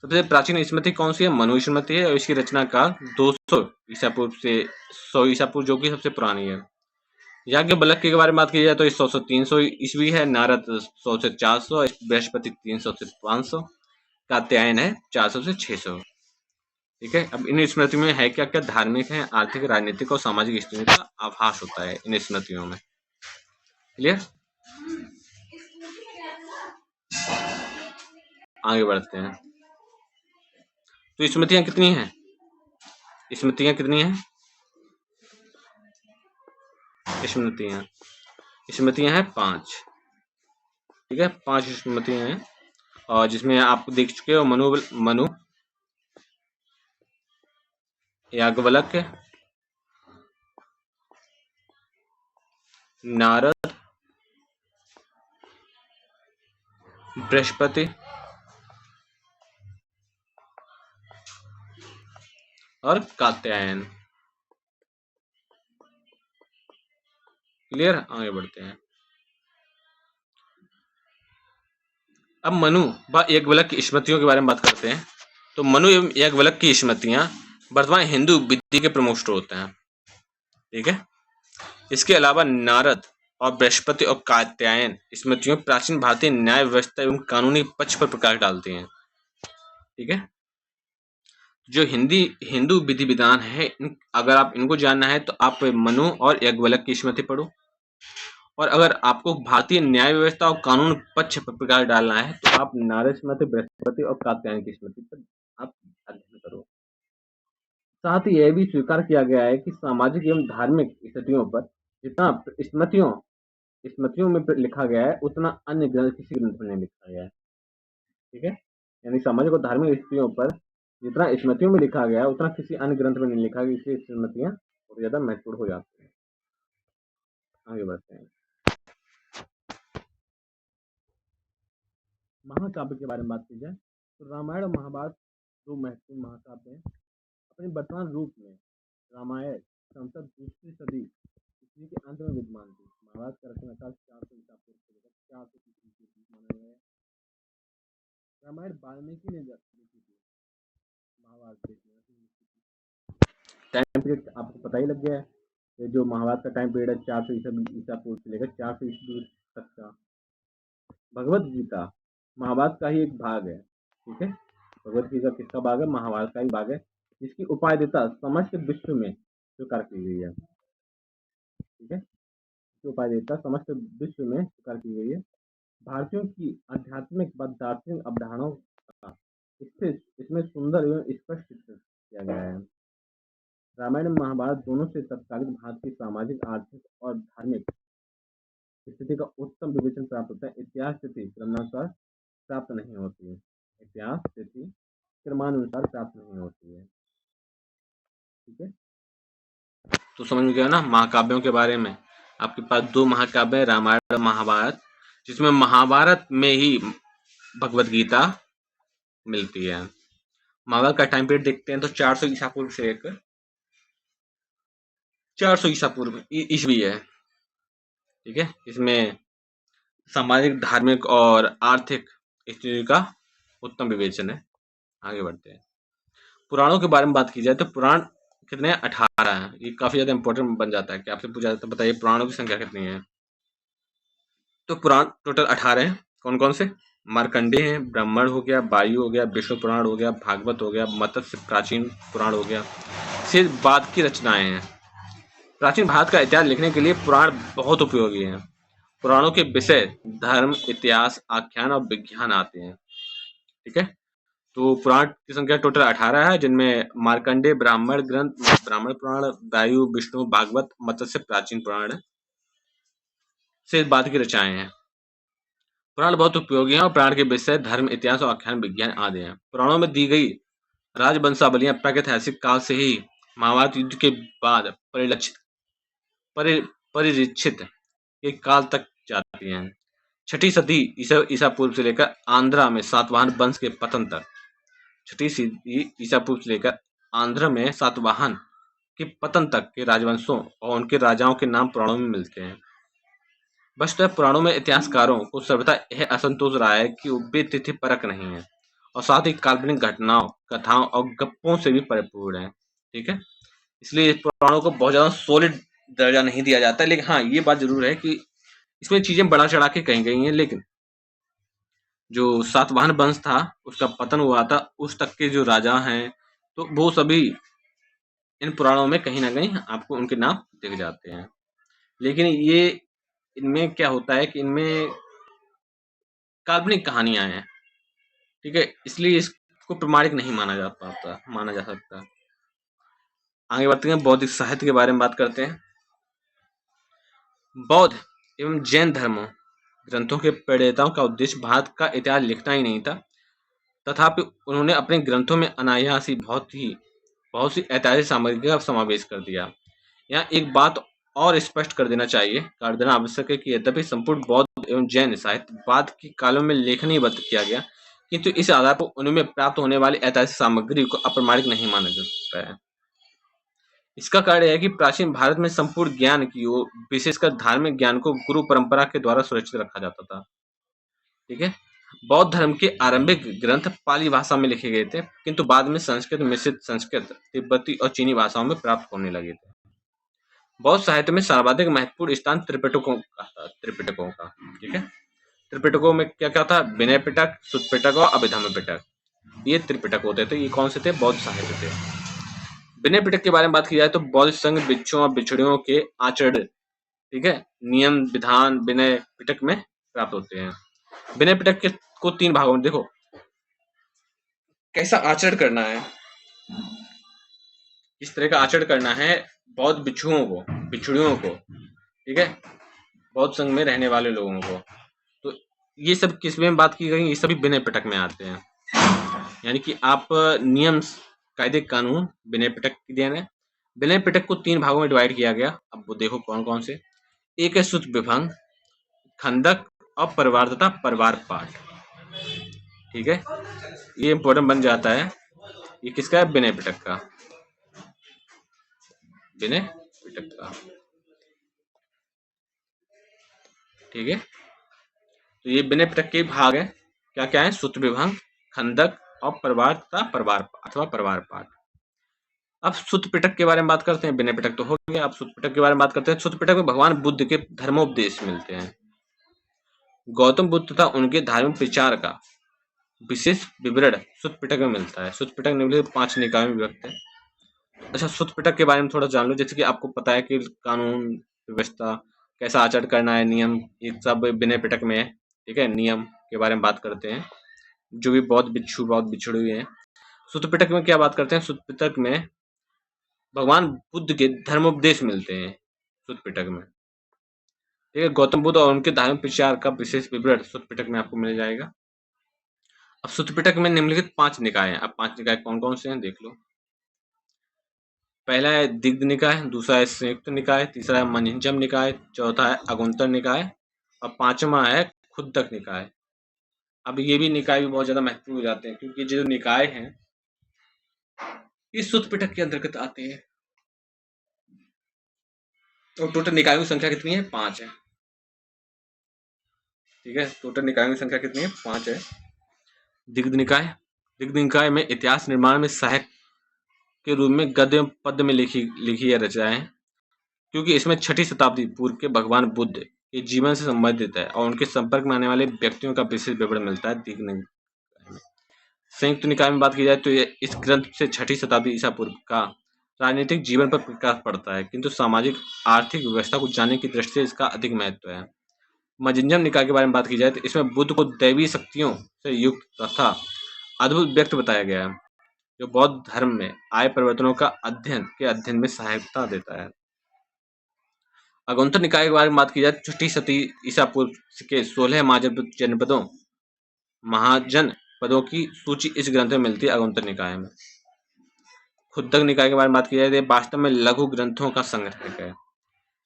सबसे प्राचीन स्मृति कौन सी है? मनुस्मृति है और इसकी रचना काल 200 ईसा पूर्व से 100 ईसा पूर्व, जो कि सबसे पुरानी है। याज्ञवल्क्य के बारे में बात की जाए तो 100 से 300 ईस्वी है, नारद 100 से 400, बृहस्पति 300 से 500, कात्यायन है 400 से 600। ठीक है। अब इन स्मृतियों में है क्या क्या? धार्मिक है, आर्थिक, राजनीतिक और सामाजिक स्थितियों का आभास होता है इन स्मृतियों में। क्लियर? आगे बढ़ते हैं। तो स्मृतियां कितनी हैं? स्मृतियां कितनी हैं? स्मृतियां हैं 5। ठीक है, 5 स्मृतियां हैं और जिसमें आप देख चुके हो मनु, याज्ञवल्क्य, नारद, बृहस्पति और कात्यायन। क्लियर? आगे बढ़ते हैं। अब मनु व याज्ञवल्क्य की स्मृतियों के बारे में बात करते हैं। तो मनु एवं याज्ञवल्क्य की स्मृतियां वर्तमान हिंदू विधि के प्रमुख स्रोत हैं। ठीक है। इसके अलावा नारद और बृहस्पति और कात्यायन स्मृतियों प्राचीन भारतीय न्याय व्यवस्था एवं कानूनी पक्ष पर प्रकाश डालती हैं। ठीक है। जो हिंदू विधि विधान है, अगर आप इनको जानना है तो आप मनु और याज्ञवल्क्य की स्मृति पढ़ो, और अगर आपको भारतीय न्याय व्यवस्था और कानून पक्ष पर प्रकाश डालना है तो आप नारद स्मृति, बृहस्पति और कात्यायन की स्मृति पर आप अध्ययन करो। साथ ही यह भी स्वीकार किया गया है कि सामाजिक एवं धार्मिक स्थितियों पर जितना स्मृतियों में लिखा गया है उतना अन्य किसी ग्रंथ में नहीं लिखा गया है। ठीक है। यानी सामाजिक और धार्मिक स्थितियों पर जितना स्मृतियों में लिखा गया है उतना किसी अन्य ग्रंथ में नहीं लिखा गया, इसलिए स्मृतियां बहुत ज्यादा महत्वपूर्ण हो जाती हैं। आगे बढ़ते हैं। महाकाव्य के बारे में बात की जाए तो रामायण और महाभारत 2 महत्वपूर्ण महाकाव्य हैं। अपने वर्तमान रूप में रामायण संसद दूसरी सदी ईस्वी के अंत में विद्यमान थी। महाभारत का रचनाकाल 400 ईसा पूर्व से लेकर 400 ईस्वी के बीच माना गया है। रामायण वाल्मीकि ने लिखी थी, महाभारत टाइम पीरियड आपको पता ही लग गया है। ये जो महाभारत का टाइम पीरियड है 400 ईसा पूर्व से लेकर 400 ईस्वी तक का। भगवत गीता महाभारत का ही एक भाग है। ठीक है। भगवत गीता किसका भाग है? महाभारत का ही भाग है, जिसकी उपादेयता समस्त विश्व में स्वीकार की गई है। ठीक है। उपादेयता समस्त विश्व में स्वीकार की गई है। भारतीयों की आध्यात्मिक व दार्शनिक अवधारणाओं का इसमें सुंदर एवं स्पष्ट चित्रण किया गया है। रामायण और महाभारत दोनों से तत्कालीन भारत की सामाजिक, आर्थिक और धार्मिक स्थिति का उत्तम विवेचन प्राप्त होता है। इतिहास स्थिति क्रमानुसार प्राप्त नहीं होती है। इतिहास स्थिति क्रमानुसार प्राप्त नहीं होती है। ठीक है। तो समझ गया ना महाकाव्यों के बारे में। आपके पास 2 महाकाव्य है, रामायण और महाभारत, जिसमें महाभारत में ही भगवत गीता मिलती है। महाभारत का टाइम पीरियड देखते हैं तो 400 ईसा पूर्व से लेकर 400 ईसा पूर्व ईस्वी है। ठीक है। इसमें सामाजिक, धार्मिक और आर्थिक स्थिति का उत्तम विवेचन है। आगे बढ़ते हैं। पुराणों के बारे में बात की जाए तो पुराण कितने हैं? 18 हैं। ये काफी ज्यादा इंपॉर्टेंट बन जाता है कि आपसे पूछा जाता है बताइए पुराणों की संख्या कितनी है। तो पुराण टोटल 18 हैं। कौन कौन से? मार्कंडेय है, ब्राह्मण हो गया, वायु हो गया, विष्णु पुराण हो गया, भागवत हो गया, मत्स्य प्राचीन पुराण हो गया, से बाद की रचनाएं हैं। प्राचीन भारत का इतिहास लिखने के लिए पुराण बहुत उपयोगी हैं। पुराणों के विषय धर्म, इतिहास, आख्यान और विज्ञान आते हैं। ठीक है। तो पुराण की संख्या टोटल 18 है, जिनमें मार्कंडेय ब्राह्मण ग्रंथ, ब्राह्मण पुराण, वायु, विष्णु, भागवत, मत्स्य प्राचीन पुराण से बाद की रचनाएं हैं। पुराण बहुत उपयोगी हैं और पुराण के विषय धर्म, इतिहास और आख्यान, विज्ञान आदि हैं। पुराणों में दी गई राजवंशावलियां प्रागैतिहासिक काल से ही महाभारत युद्ध के बाद परिरक्षित के काल तक जाती हैं। 6ठी सदी ईसा पूर्व से लेकर आंध्रा में सातवाहन वंश के पतन तक। 6ठी सदी ईसा पूर्व से लेकर आंध्र में सातवाहन के पतन तक के राजवंशों और उनके राजाओं के नाम पुराणों में मिलते हैं। वस्तुतः पुराणों में इतिहासकारों को सर्वथा यह असंतोष रहा है कि वे तिथि परक नहीं है और साथ ही काल्पनिक घटनाओं, कथाओं और गप्पों से भी परिपूर्ण है। ठीक है, इसलिए इस पुराणों को बहुत ज्यादा सॉलिड दर्जा नहीं दिया जाता, लेकिन हाँ ये बात जरूर है कि इसमें चीजें बढ़ा चढ़ा के कही गई हैं। लेकिन जो सातवाहन वंश था उसका पतन हुआ था, उस तक के जो राजा हैं तो वो सभी इन पुराणों में कहीं ना कहीं आपको उनके नाम दिख जाते हैं। लेकिन ये इनमें क्या होता है कि इनमें काल्पनिक कहानियां हैं। ठीक है, इसलिए इसको प्रमाणिक नहीं माना जा सकता। आगे बढ़ते हैं, बौद्धिक साहित्य के बारे में बात करते हैं। बौद्ध एवं जैन धर्मों ग्रंथों के प्रणेताओं का उद्देश्य भारत का इतिहास लिखना ही नहीं था, तथापि उन्होंने अपने ग्रंथों में अनायास ही बहुत सी ऐतिहासिक सामग्री का समावेश कर दिया। यहाँ एक बात और स्पष्ट कर देना आवश्यक है कि यद्यपि संपूर्ण बौद्ध एवं जैन साहित्य बाद के कालों में लेखनीबद्ध किया गया, किंतु इस आधार पर उनमें प्राप्त होने वाली ऐतिहासिक सामग्री को अप्रमाणिक नहीं माना जा सकता है। इसका कारण है कि प्राचीन भारत में संपूर्ण ज्ञान की ओर, विशेषकर धार्मिक ज्ञान को गुरु परंपरा के द्वारा सुरक्षित रखा जाता था। ठीक है, बौद्ध धर्म के आरंभिक ग्रंथ पाली भाषा में लिखे गए थे, किंतु बाद में संस्कृत मिश्रित संस्कृत, तिब्बती और चीनी भाषाओं में प्राप्त होने लगे थे। बौद्ध साहित्य में सर्वाधिक महत्वपूर्ण स्थान त्रिपिटकों का था। ठीक है, त्रिपिटकों में क्या क्या था? विनय पिटक, सुत्त पिटक और अभिधम्म पिटक, ये त्रिपिटक होते थे। ये कौन से थे? बौद्ध साहित्य थे। विनय पिटक के बारे में बात की जाए तो बौद्ध संघ भिक्षुओं और बिछड़ियों के आचरण, ठीक है, नियम विधान विनय पिटक में प्राप्त होते हैं। विनय पिटक को 3 भागों में देखो कैसा आचरण करना है, किस तरह का आचरण करना है बौद्ध बिछुड़ियों को, ठीक है, बौद्ध संघ में रहने वाले लोगों को। तो ये सब किस में बात की गई? ये सभी विनय पिटक में आते हैं। यानी कि आप नियम कायदे कानून विनय पिटक की देन है। विनय पिटक को 3 भागों में डिवाइड किया गया। अब वो देखो कौन कौन से। एक है सुत विभंग, खंडक और परिवार तथा परिवार पाठ। ठीक है, ये इंपॉर्टेंट बन जाता है। ये किसका है? विनय पिटक का। विनय पिटक का, ठीक है। तो ये विनय पिटक के भाग है। क्या क्या है? सुत विभंग, खंडक और परिवार तथा परिवार अथवा परिवार पाठ। अब सुत पिटक के बारे में बात करते हैं। विनय पिटक तो हो गया, अब सुत पिटक के बारे में बात करते हैं। सुत पिटक में भगवान बुद्ध के धर्मोपदेश मिलते हैं। गौतम बुद्ध तथा उनके धार्मिक विचार का विशेष विवरण सुत पिटक में मिलता है। सुत पिटक निम्नलिखित 5 निकायों में विभक्त है। अच्छा, सुत पिटक के बारे में थोड़ा जान लो। जैसे कि आपको पता है कि कानून व्यवस्था, कैसा आचरण करना है, नियम, ये सब विनय पिटक में है। ठीक है, नियम के बारे में बात करते हैं, जो भी बौद्ध बिछुड़े हुए हैं। सुत पिटक में क्या बात करते हैं? सुत पिटक में भगवान बुद्ध के धर्मोपदेश मिलते हैं सुत पिटक में। ठीक है, गौतम बुद्ध और उनके धार्मिक विचार का विशेष विवरण सुत पिटक में आपको मिल जाएगा। अब सुत पिटक में निम्नलिखित 5 निकाय हैं। अब 5 निकाय कौन कौन से हैं देख लो। पहला है दिग्ध निकाय, दूसरा है संयुक्त निकाय, तीसरा है मंजनजम निकाय, चौथा है अगुंतर निकाय और 5वां है खुद्दक निकाय। अब ये भी निकाय भी बहुत ज्यादा महत्वपूर्ण हो जाते हैं, क्योंकि जो निकाय हैं ये सुत पिटक के अंतर्गत आते हैं। तो टोटल निकायों की संख्या कितनी है? 5 है। ठीक है, टोटल निकायों की संख्या कितनी है? 5 है। दिग्ध निकाय में इतिहास निर्माण में सहायक के रूप में गद्य एवं पद्य में लिखी यह रचनाएं, क्योंकि इसमें 6ठी शताब्दी पूर्व के भगवान बुद्ध के जीवन से संबंधित है और उनके संपर्क में आने वाले व्यक्तियों का विशेष विवरण मिलता है दिग्ध निकाय में। संयुक्त निकाय में बात की जाए तो इस ग्रंथ से 6ठी शताब्दी ईसा पूर्व का राजनीतिक जीवन पर प्रकाश पड़ता है, किंतु सामाजिक आर्थिक व्यवस्था को जानने की दृष्टि से इसका अधिक महत्व है। मंजनजम निकाय के बारे में बात की जाए तो इसमें बुद्ध को दैवी शक्तियों से युक्त तथा अद्भुत व्यक्ति बताया गया है, जो बौद्ध धर्म में आए परिवर्तनों का अध्ययन में सहायता देता है। अगुंतर निकाय के बारे में बात की जाए तो 6ठी शती ईसा पूर्व के 16 महाजन पदों की सूची इस ग्रंथ में मिलती है अगुंतर निकाय में। खुद्दक निकाय के बारे में बात की जाए तो वास्तव में लघु ग्रंथों का संग्रह है,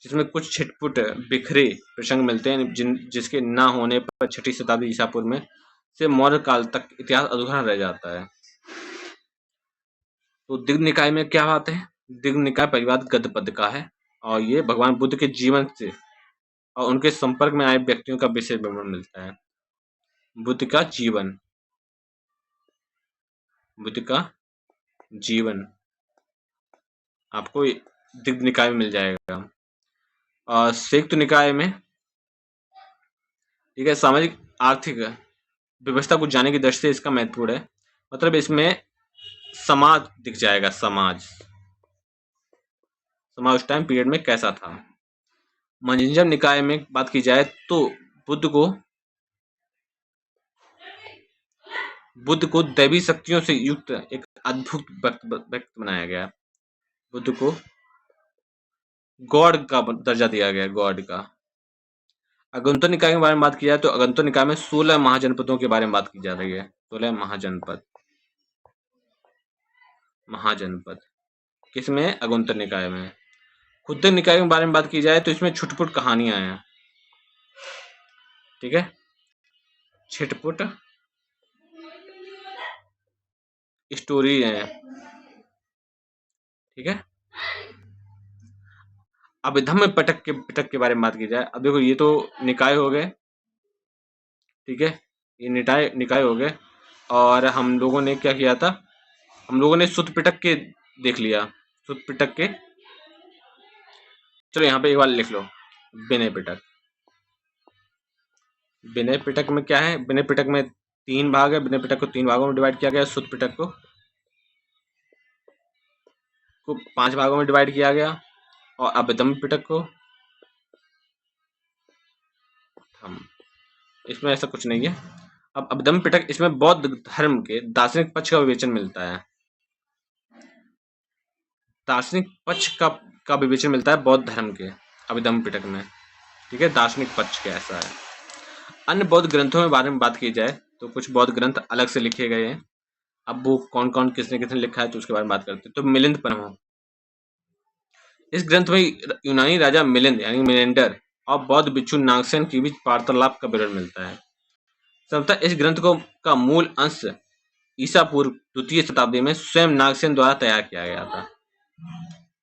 जिसमें कुछ छिटपुट बिखरे प्रसंग मिलते हैं, जिसके न होने पर 6ठी शताब्दी ईसा पूर्व में से मौर्य काल तक इतिहास अधूरा रह जाता है। तो दिग्ध निकाय में क्या बात है? दिग्ध निकाय परिवाद गद्य पद्य का है और ये भगवान बुद्ध के जीवन से और उनके संपर्क में आए व्यक्तियों का विशेष विवरण मिलता है। बुद्ध का जीवन, बुद्ध का जीवन आपको दिग्ध निकाय में मिल जाएगा। और संयुक्त निकाय में, ठीक है, सामाजिक आर्थिक व्यवस्था को जानने की दृष्टि से इसका महत्वपूर्ण है। मतलब इसमें समाज दिख जाएगा, समाज उस टाइम पीरियड में कैसा था। मंजिंजम निकाय में बात की जाए तो बुद्ध को दैवी शक्तियों से युक्त एक अद्भुत व्यक्ति बनाया गया। बुद्ध को गॉड का दर्जा दिया गया, गॉड का। अगुंतर निकाय के बारे में बात की जाए तो अगुंतर निकाय में 16 महाजनपदों के बारे में बात की जा रही है। 16 महाजनपद किसमें? अगुंतर निकाय में। खुद्दक निकाय के बारे में बात की जाए तो इसमें छुटपुट कहानियां हैं, ठीक है, छिटपुट स्टोरी है, ठीक है। अभिधम्म पिटक के बारे में बात की जाए, अब देखो ये तो निकाय हो गए, ठीक है, ये निकाय हो गए। और हम लोगों ने क्या किया था, हम लोगों ने सुत्त पिटक के देख लिया, सुत्त पिटक के। चलो यहाँ पे एक बार लिख लो, विनय पिटक। विनय पिटक में क्या है? विनय पिटक में 3 भाग है। विनय पिटक को 3 भागों में डिवाइड किया गया। सुत्त पिटक को 5 भागों में डिवाइड किया गया। और अभिधम्म पिटक को, इसमें ऐसा कुछ नहीं है। अब अभिधम्म पिटक, इसमें बौद्ध धर्म के दार्शनिक पक्ष का विवेचन मिलता है। दार्शनिक पक्ष का विवेचन मिलता है बौद्ध धर्म के अभिधम्म पिटक में, ठीक है, दार्शनिक पक्ष के ऐसा है। अन्य बौद्ध ग्रंथों के बारे में बात की जाए तो कुछ बौद्ध ग्रंथ अलग से लिखे गए हैं। अब वो कौन कौन किसने लिखा है तो उसके बारे में बात करते हैं। तो मिलिंद पंचम, इस ग्रंथ में यूनानी राजा मिलिंद यानी मिलिंडर और बौद्ध भिक्षु नागसेन के बीच वार्तालाप का विवरण मिलता है। संभवतः इस ग्रंथ का मूल अंश ईसा पूर्व 2वीं शताब्दी में स्वयं नागसेन द्वारा तैयार किया गया था,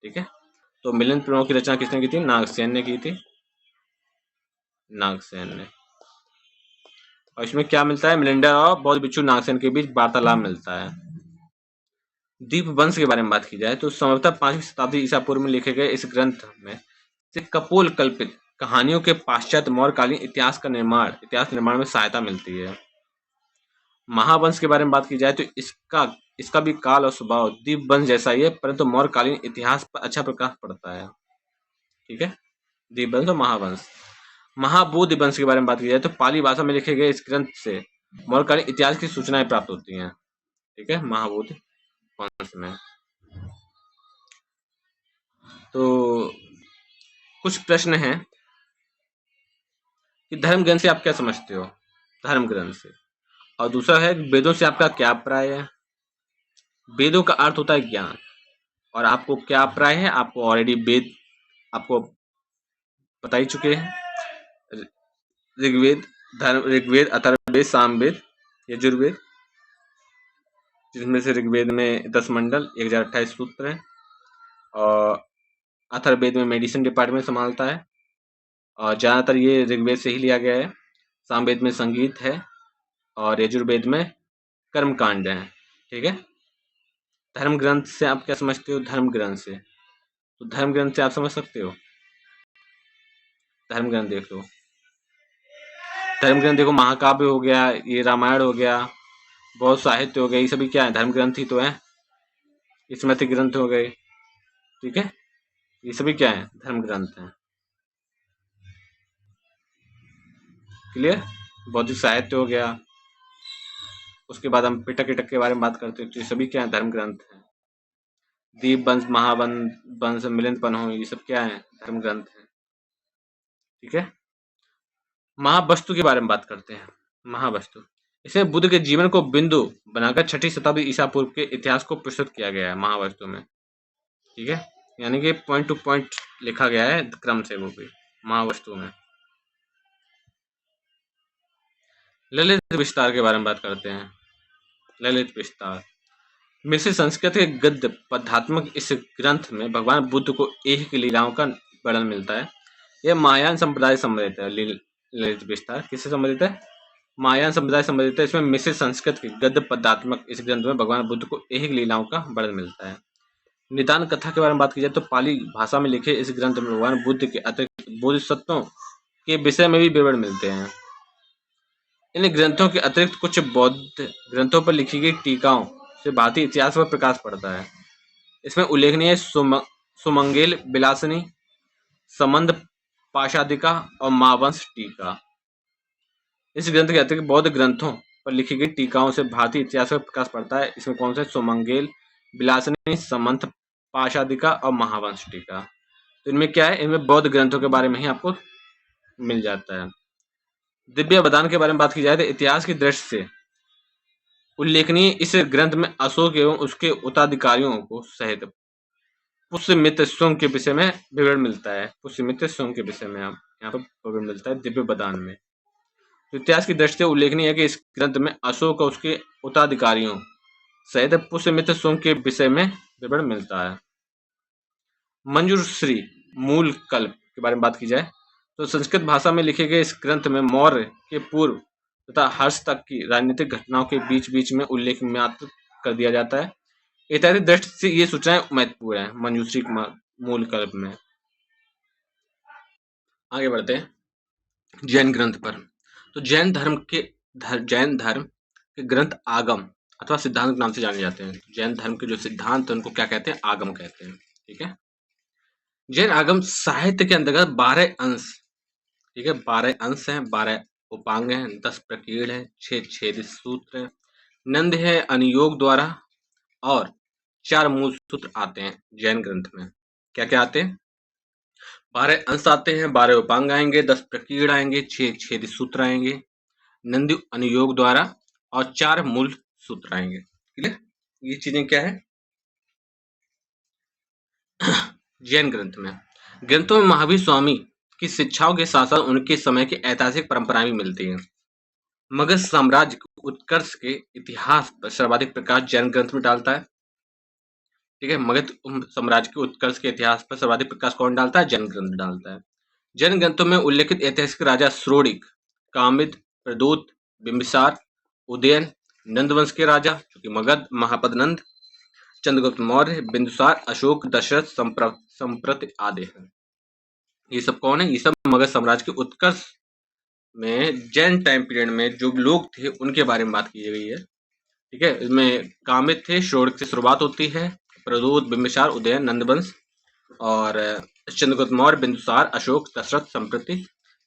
ठीक है। तो मिलिंद पंचम की रचना किसने की थी? नागसेन ने की थी, नागसेन ने। और इसमें क्या मिलता है? मिलिंडर और बौद्ध भिक्षु नागसेन के बीच वार्तालाप मिलता है। दीपवंश के बारे में बात की जाए तो संभवतः 5वीं शताब्दी ईसा पूर्व में लिखे गए इस ग्रंथ में से कपोल कल्पित कहानियों के पाश्चात्य मौर्यकालीन इतिहास निर्माण में सहायता मिलती है। महावंश के बारे में बात की जाए तो इसका भी काल और स्वभाव दीपवंश जैसा ही है, परंतु मौर्यकालीन इतिहास पर अच्छा प्रकाश पड़ता है, ठीक है, दीपवंश और महावंश। महाबोधि वंश के बारे में बात की जाए तो पाली भाषा में लिखे गए इस ग्रंथ से मौर्यकालीन इतिहास की सूचनाएं प्राप्त होती हैं, ठीक है, महाबोधि वंश में। तो कुछ प्रश्न हैं कि धर्म ग्रंथ से आप क्या समझते हो? धर्म ग्रंथ से। और दूसरा है वेदों से आपका क्या अभिप्राय है? वेदों का अर्थ होता है ज्ञान, और आपको क्या अभिप्राय है? आपको ऑलरेडी वेद आपको बता ही चुके हैं। ऋग्वेद, अथर्ववेद, सामवेद, यजुर्वेद, जिसमें से ऋग्वेद में 10 मंडल 1028 सूत्र हैं, और अथर्ववेद में मेडिसिन डिपार्टमेंट संभालता है, और ज़्यादातर ये ऋग्वेद से ही लिया गया है। सामवेद में संगीत है, और यजुर्वेद में कर्मकांड है, ठीक है। धर्म ग्रंथ से आप क्या समझते हो? धर्म ग्रंथ से, तो धर्म ग्रंथ से आप समझ सकते हो। धर्म ग्रंथ देख लो, धर्म ग्रंथ देखो, महाकाव्य हो गया, ये रामायण हो गया, बहुत साहित्य हो गया, ये सभी क्या है? धर्म ग्रंथ ही तो है। स्मृति ग्रंथ हो गए, ठीक है, ये सभी क्या है? धर्म ग्रंथ हैं। क्लियर? बौद्धिक साहित्य हो गया, उसके बाद हम पिटक इटक के बारे में बात करते हैं, तो ये सभी क्या है? धर्म ग्रंथ हैं। दीप वंश, महावंश, मिलिंद पंचम, ये सब क्या है? धर्म ग्रंथ है, ठीक है। महावस्तु के बारे में बात करते हैं। महावस्तु, इसमें बुद्ध के जीवन को बिंदु बनाकर 6ठी शताब्दी ईसा पूर्व के इतिहास को प्रस्तुत किया गया है महावस्तु में, ठीक है, यानी कि पॉइंट टू पॉइंट लिखा गया है क्रम से, वो भी महावस्तु में। ललित विस्तार के बारे में बात करते हैं। ललित विस्तार, मिश्र संस्कृत के गद्य पदात्मक इस ग्रंथ में भगवान बुद्ध को ऐहिक लीलाओं का वर्णन मिलता है। ये महायान संप्रदाय संबंधित है। ललित विस्तार किससे संबंधित है? महायान संप्रदाय संबंधित है। इसमें मिश्रित संस्कृत के गद्य पदात्मक इस ग्रंथ में भगवान बुद्ध को एक लीलाओं का वर्णन मिलता है। निदान कथा के बारे में बात की जाए तो पाली भाषा में लिखे इस ग्रंथ में भगवान बुद्ध के अतिरिक्त बोधिसत्वों के विषय में भी विवरण मिलते हैं। इन ग्रंथों के अतिरिक्त कुछ बौद्ध ग्रंथों पर लिखी गई टीकाओं से भारतीय इतिहास पर प्रकाश पड़ता है। इसमें उल्लेखनीय है सुमंगेल विलासिनी, संबंध पाशादिका और महावंश टीका। इस ग्रंथ के अतिरिक्त बौद्ध ग्रंथों पर लिखी गई टीकाओं से भारतीय इतिहास पर प्रकाश पड़ता है। इसमें कौन से? सुमंगेल विलासिनी, संबंध पाशादिका और महावंश टीका। तो इनमें क्या है? इनमें बौद्ध ग्रंथों के बारे में ही आपको मिल जाता है। दिव्य अवदान के बारे में बात की जाए तो इतिहास की दृष्टि से उल्लेखनीय इस ग्रंथ में अशोक एवं उसके उत्तराधिकारियों को सहित पुष्यमित्र सुंग के विषय में विवरण मिलता है। पुष्यमित्र सुंग के विषय में यहाँ पर विवरण मिलता है दिव्य अवदान में। तो इतिहास की दृष्टि से उल्लेखनीय है कि इस ग्रंथ में अशोक और उसके उत्तराधिकारियों सहित पुष्यमित्र सुंग के विषय में विवरण मिलता है। मंजूश्री मूल कल्प के बारे में बात की जाए तो संस्कृत भाषा में लिखे गए इस ग्रंथ में मौर्य के पूर्व तथा हर्ष तक की राजनीतिक घटनाओं के बीच बीच में उल्लेख मात्र कर दिया जाता है। ऐतिहासिक दृष्टि से ये सूचनाएं महत्वपूर्ण है मंजूश्री मूल कल्प में। आगे बढ़ते हैं जैन ग्रंथ पर। तो जैन धर्म के ग्रंथ आगम अथवा सिद्धांत के नाम से जाने जाते हैं। जैन धर्म के जो सिद्धांत है उनको क्या कहते हैं? आगम कहते हैं। ठीक है। जैन आगम साहित्य के अंतर्गत 12 अंश, ठीक है, 12 अंश हैं, 12 उपांग हैं, 10 प्रकीर्ण है, 6 छेद सूत्र है, नंद है अनुयोग द्वारा और 4 मूल सूत्र आते हैं जैन ग्रंथ में। क्या क्या आते हैं? 12 अंश आते हैं, 12 उपांग आएंगे, 10 प्रकीर्ण आएंगे, 6 छेद सूत्र आएंगे, नंद अनुयोग द्वारा और 4 मूल सूत्र आएंगे। क्लियर? ये चीजें क्या है जैन ग्रंथ में। ग्रंथों में महावीर स्वामी की शिक्षाओं के साथ साथ उनके समय की ऐतिहासिक परंपराएं भी मिलती हैं। मगध साम्राज्य के उत्कर्ष के इतिहास पर सर्वाधिक प्रकाश जैन ग्रंथ में डालता है। ठीक है, मगध साम्राज्य के उत्कर्ष के इतिहास पर सर्वाधिक प्रकाश कौन डालता है? जैन ग्रंथ डालता है। जैन ग्रंथों में उल्लेखित ऐतिहासिक राजा श्रोणिक, कामिद, प्रदूत, बिंबिसार, उदयन, नंदवंश के राजा जो कि मगध, महापद नंद, चंद्रगुप्त मौर्य, बिंदुसार, अशोक, दशरथ, संप्रति आदि हैं। ये सब कौन है? ये सब मगध साम्राज्य के उत्कर्ष में जैन टाइम पीरियड में जो लोग थे उनके बारे में बात की गई है। ठीक है, इसमें कामित थे, श्रोणिक से शुरुआत होती है, प्रदूत, बिंबिसार, उदयन, नंदवंश और चंद्रगुप्त मौर्य, बिंदुसार, अशोक, दशरथ, संप्रति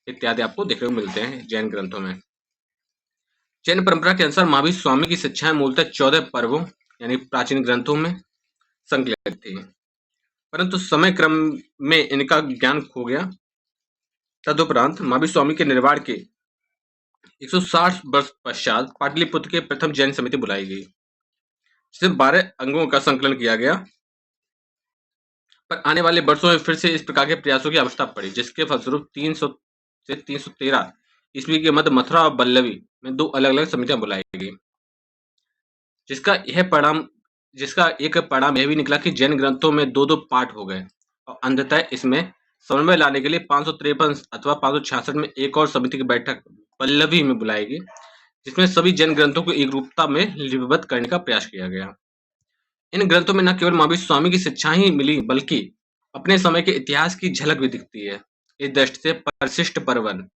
इत्यादि आपको देखने को मिलते हैं जैन ग्रंथों में। जैन परंपरा के अनुसार महावीर स्वामी की शिक्षाएं मूलतः 14 पर्वों यानी प्राचीन ग्रंथों में संकलित थी, परंतु समय क्रम में इनका ज्ञान खो गया। तदुपरांत महावीर स्वामी के निर्वाण के 160 वर्ष पश्चात पाटलिपुत्र के प्रथम जैन समिति बुलाई गई, जिसमें 12 अंगों का संकलन किया गया। पर आने वाले वर्षों में फिर से इस प्रकार के प्रयासों की आवश्यकता पड़ी, जिसके फलस्वरूप 300 से 313 ईस्वी के मध्य मथुरा और बल्लवी में 2 अलग अलग समितियां बुलाई गई, जिसका एक परिणाम यह भी निकला कि जैन ग्रंथों में 2-2 पाठ हो गए और अंततः इसमें समन्वय लाने के लिए 553 अथवा 566 में एक और समिति की बैठक पल्लवी में बुलाई गई, जिसमें सभी जैन ग्रंथों को एक रूपता में लिपिबद्ध करने का प्रयास किया गया। इन ग्रंथों में न केवल महावीर स्वामी की शिक्षा ही मिली बल्कि अपने समय के इतिहास की झलक भी दिखती है। इस दृष्टि से परिशिष्ट पर्वन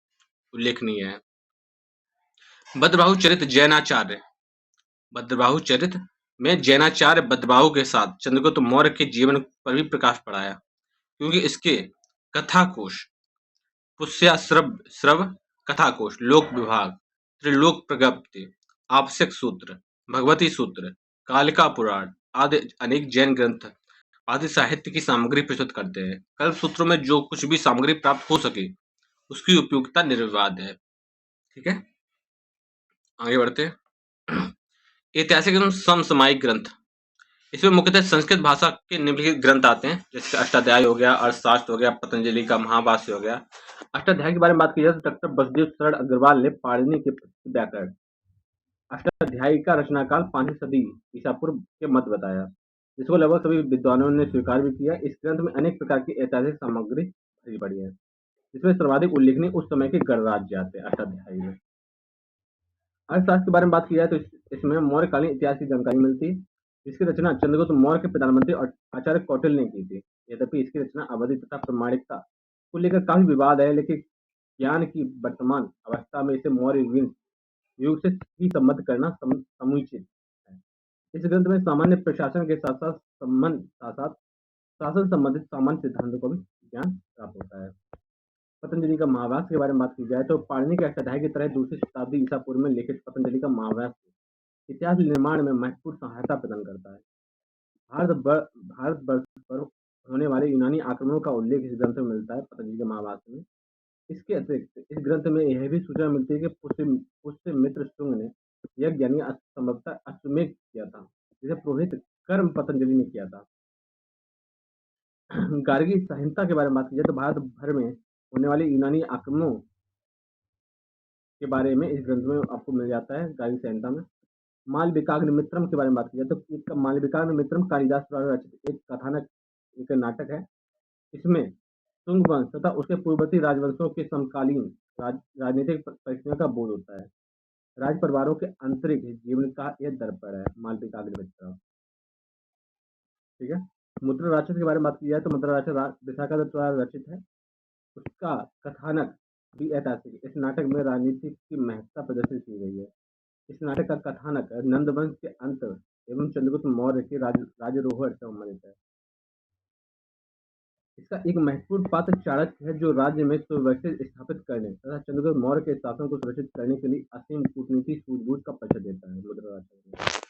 उल्लेखनीय है। भद्रबाहु चरित जैनाचार्य भद्रबाहु चरित में जैनाचार्य भद्रबाहु के साथ चंद्रगुप्त मौर्य के जीवन पर भी प्रकाश पड़ाया, क्योंकि इसके कथाकोश पुष्याश्रव कथाकोश, लोक विभाग, त्रिलोक प्रगप्ति, आवश्यक सूत्र, भगवती सूत्र, कालिका पुराण आदि अनेक जैन ग्रंथ आदि साहित्य की सामग्री प्रस्तुत करते हैं। कल्प सूत्रों में जो कुछ भी सामग्री प्राप्त हो सके उसकी उपयोगिता निर्विवाद है। ठीक है, आगे बढ़ते हैं। ऐतिहासिक एवं समसामयिक ग्रंथ, इसमें मुख्यतः संस्कृत भाषा के निम्नलिखित ग्रंथ आते हैं, जैसे अष्टाध्यायी हो गया, अर्थशास्त्र हो गया, पतंजलि का महाभाष्य हो गया। अष्टाध्यायी के बारे में बात की जाए तो डॉक्टर बसदेव शरण अग्रवाल ने पाणिनि के व्याकरण अष्टाध्यायी का रचनाकाल 5वीं सदी ईसा पूर्व के मध्य बताया, जिसको लगभग सभी विद्वानों ने स्वीकार भी किया। इस ग्रंथ में अनेक प्रकार की ऐतिहासिक सामग्री भरी पड़ी है। जिसमें सर्वाधिक उल्लेखनीय उस समय के गणराज्य आते हैं अष्टाध्यायी में। अर्थशास्त्र के बारे में बात की जाए तो इसमें मौर्यकालीन इतिहास की जानकारी मिलती है, जिसकी रचना चंद्रगुप्त मौर्य के प्रधानमंत्री और आचार्य कौटिल्य ने की थी। यद्यपि इसकी रचना अवधि तथा प्रामाणिकता को लेकर काफी विवाद है, लेकिन ज्ञान की वर्तमान अवस्था में इसे मौर्य युग से ही संबद्ध करना समुचित है। इस ग्रंथ में सामान्य प्रशासन के साथ साथ शासन संबंधित सामान्य सिद्धांतों को भी ज्ञान प्राप्त होता है। पतंजलि का महाभाष्य के बारे में बात की जाए तो पाणिनि के अष्टाध्यायी की तरह दूसरी शताब्दी ईसा पूर्व में लिखित पतंजलि का महाभाष्य इतिहास निर्माण में महत्वपूर्ण सहायता प्रदान करता है। भारतवर्ष पर होने वाले यूनानी आक्रमणों का उल्लेख इस ग्रंथ में मिलता है पतंजलि के महाभाष्य में। इसके अतिरिक्त इस ग्रंथ में यह भी सूचना मिलती है कि पुष्यमित्र शुंग ने यज्ञ यानी संभवतः अश्वमेध किया था, जिसे पुरोहित कर्म पतंजलि ने किया था। गार्गी संहिता के बारे में बात की जाए तो भारत भर में होने वाले यूनानी आक्रमणों के बारे में इस ग्रंथ में आपको मिल जाता है गार्गी संहिता में। मालविकाग्नि मित्रम के बारे में बात की जाए तो इसका मालविकाग्नि मित्रम कालिदास द्वारा रचित एक कथानक एक नाटक है। इसमें शुंग वंश तथा उसके पूर्ववर्ती राजवंशों के समकालीन राजनीतिक परिस्थितियों का बोध होता है। राज परिवारों के आंतरिक जीवन का यह दर्पण है मालविकाग्नि मित्रम। ठीक है। मुद्रा राक्षस के बारे में बात की जाए तो मुद्रा राक्षस विशाखा द्वारा रचित है। उसका कथानक भी ऐतिहासिक है। इस नाटक में राजनीति की महत्ता प्रदर्शित की गई है। इस नाटक का कथानक नंदवंश के अंत एवं चंद्रगुप्त मौर्य के राज्यारोहण से संबंधित है। इसका एक महत्वपूर्ण पात्र चाणक्य है, जो राज्य में सुव्यवस्थित स्थापित करने तथा चंद्रगुप्त मौर्य के शासन को सुरक्षित करने के लिए असीम कूटनीति सूझबूझ का परिचय देता है मुद्रा राक्षस।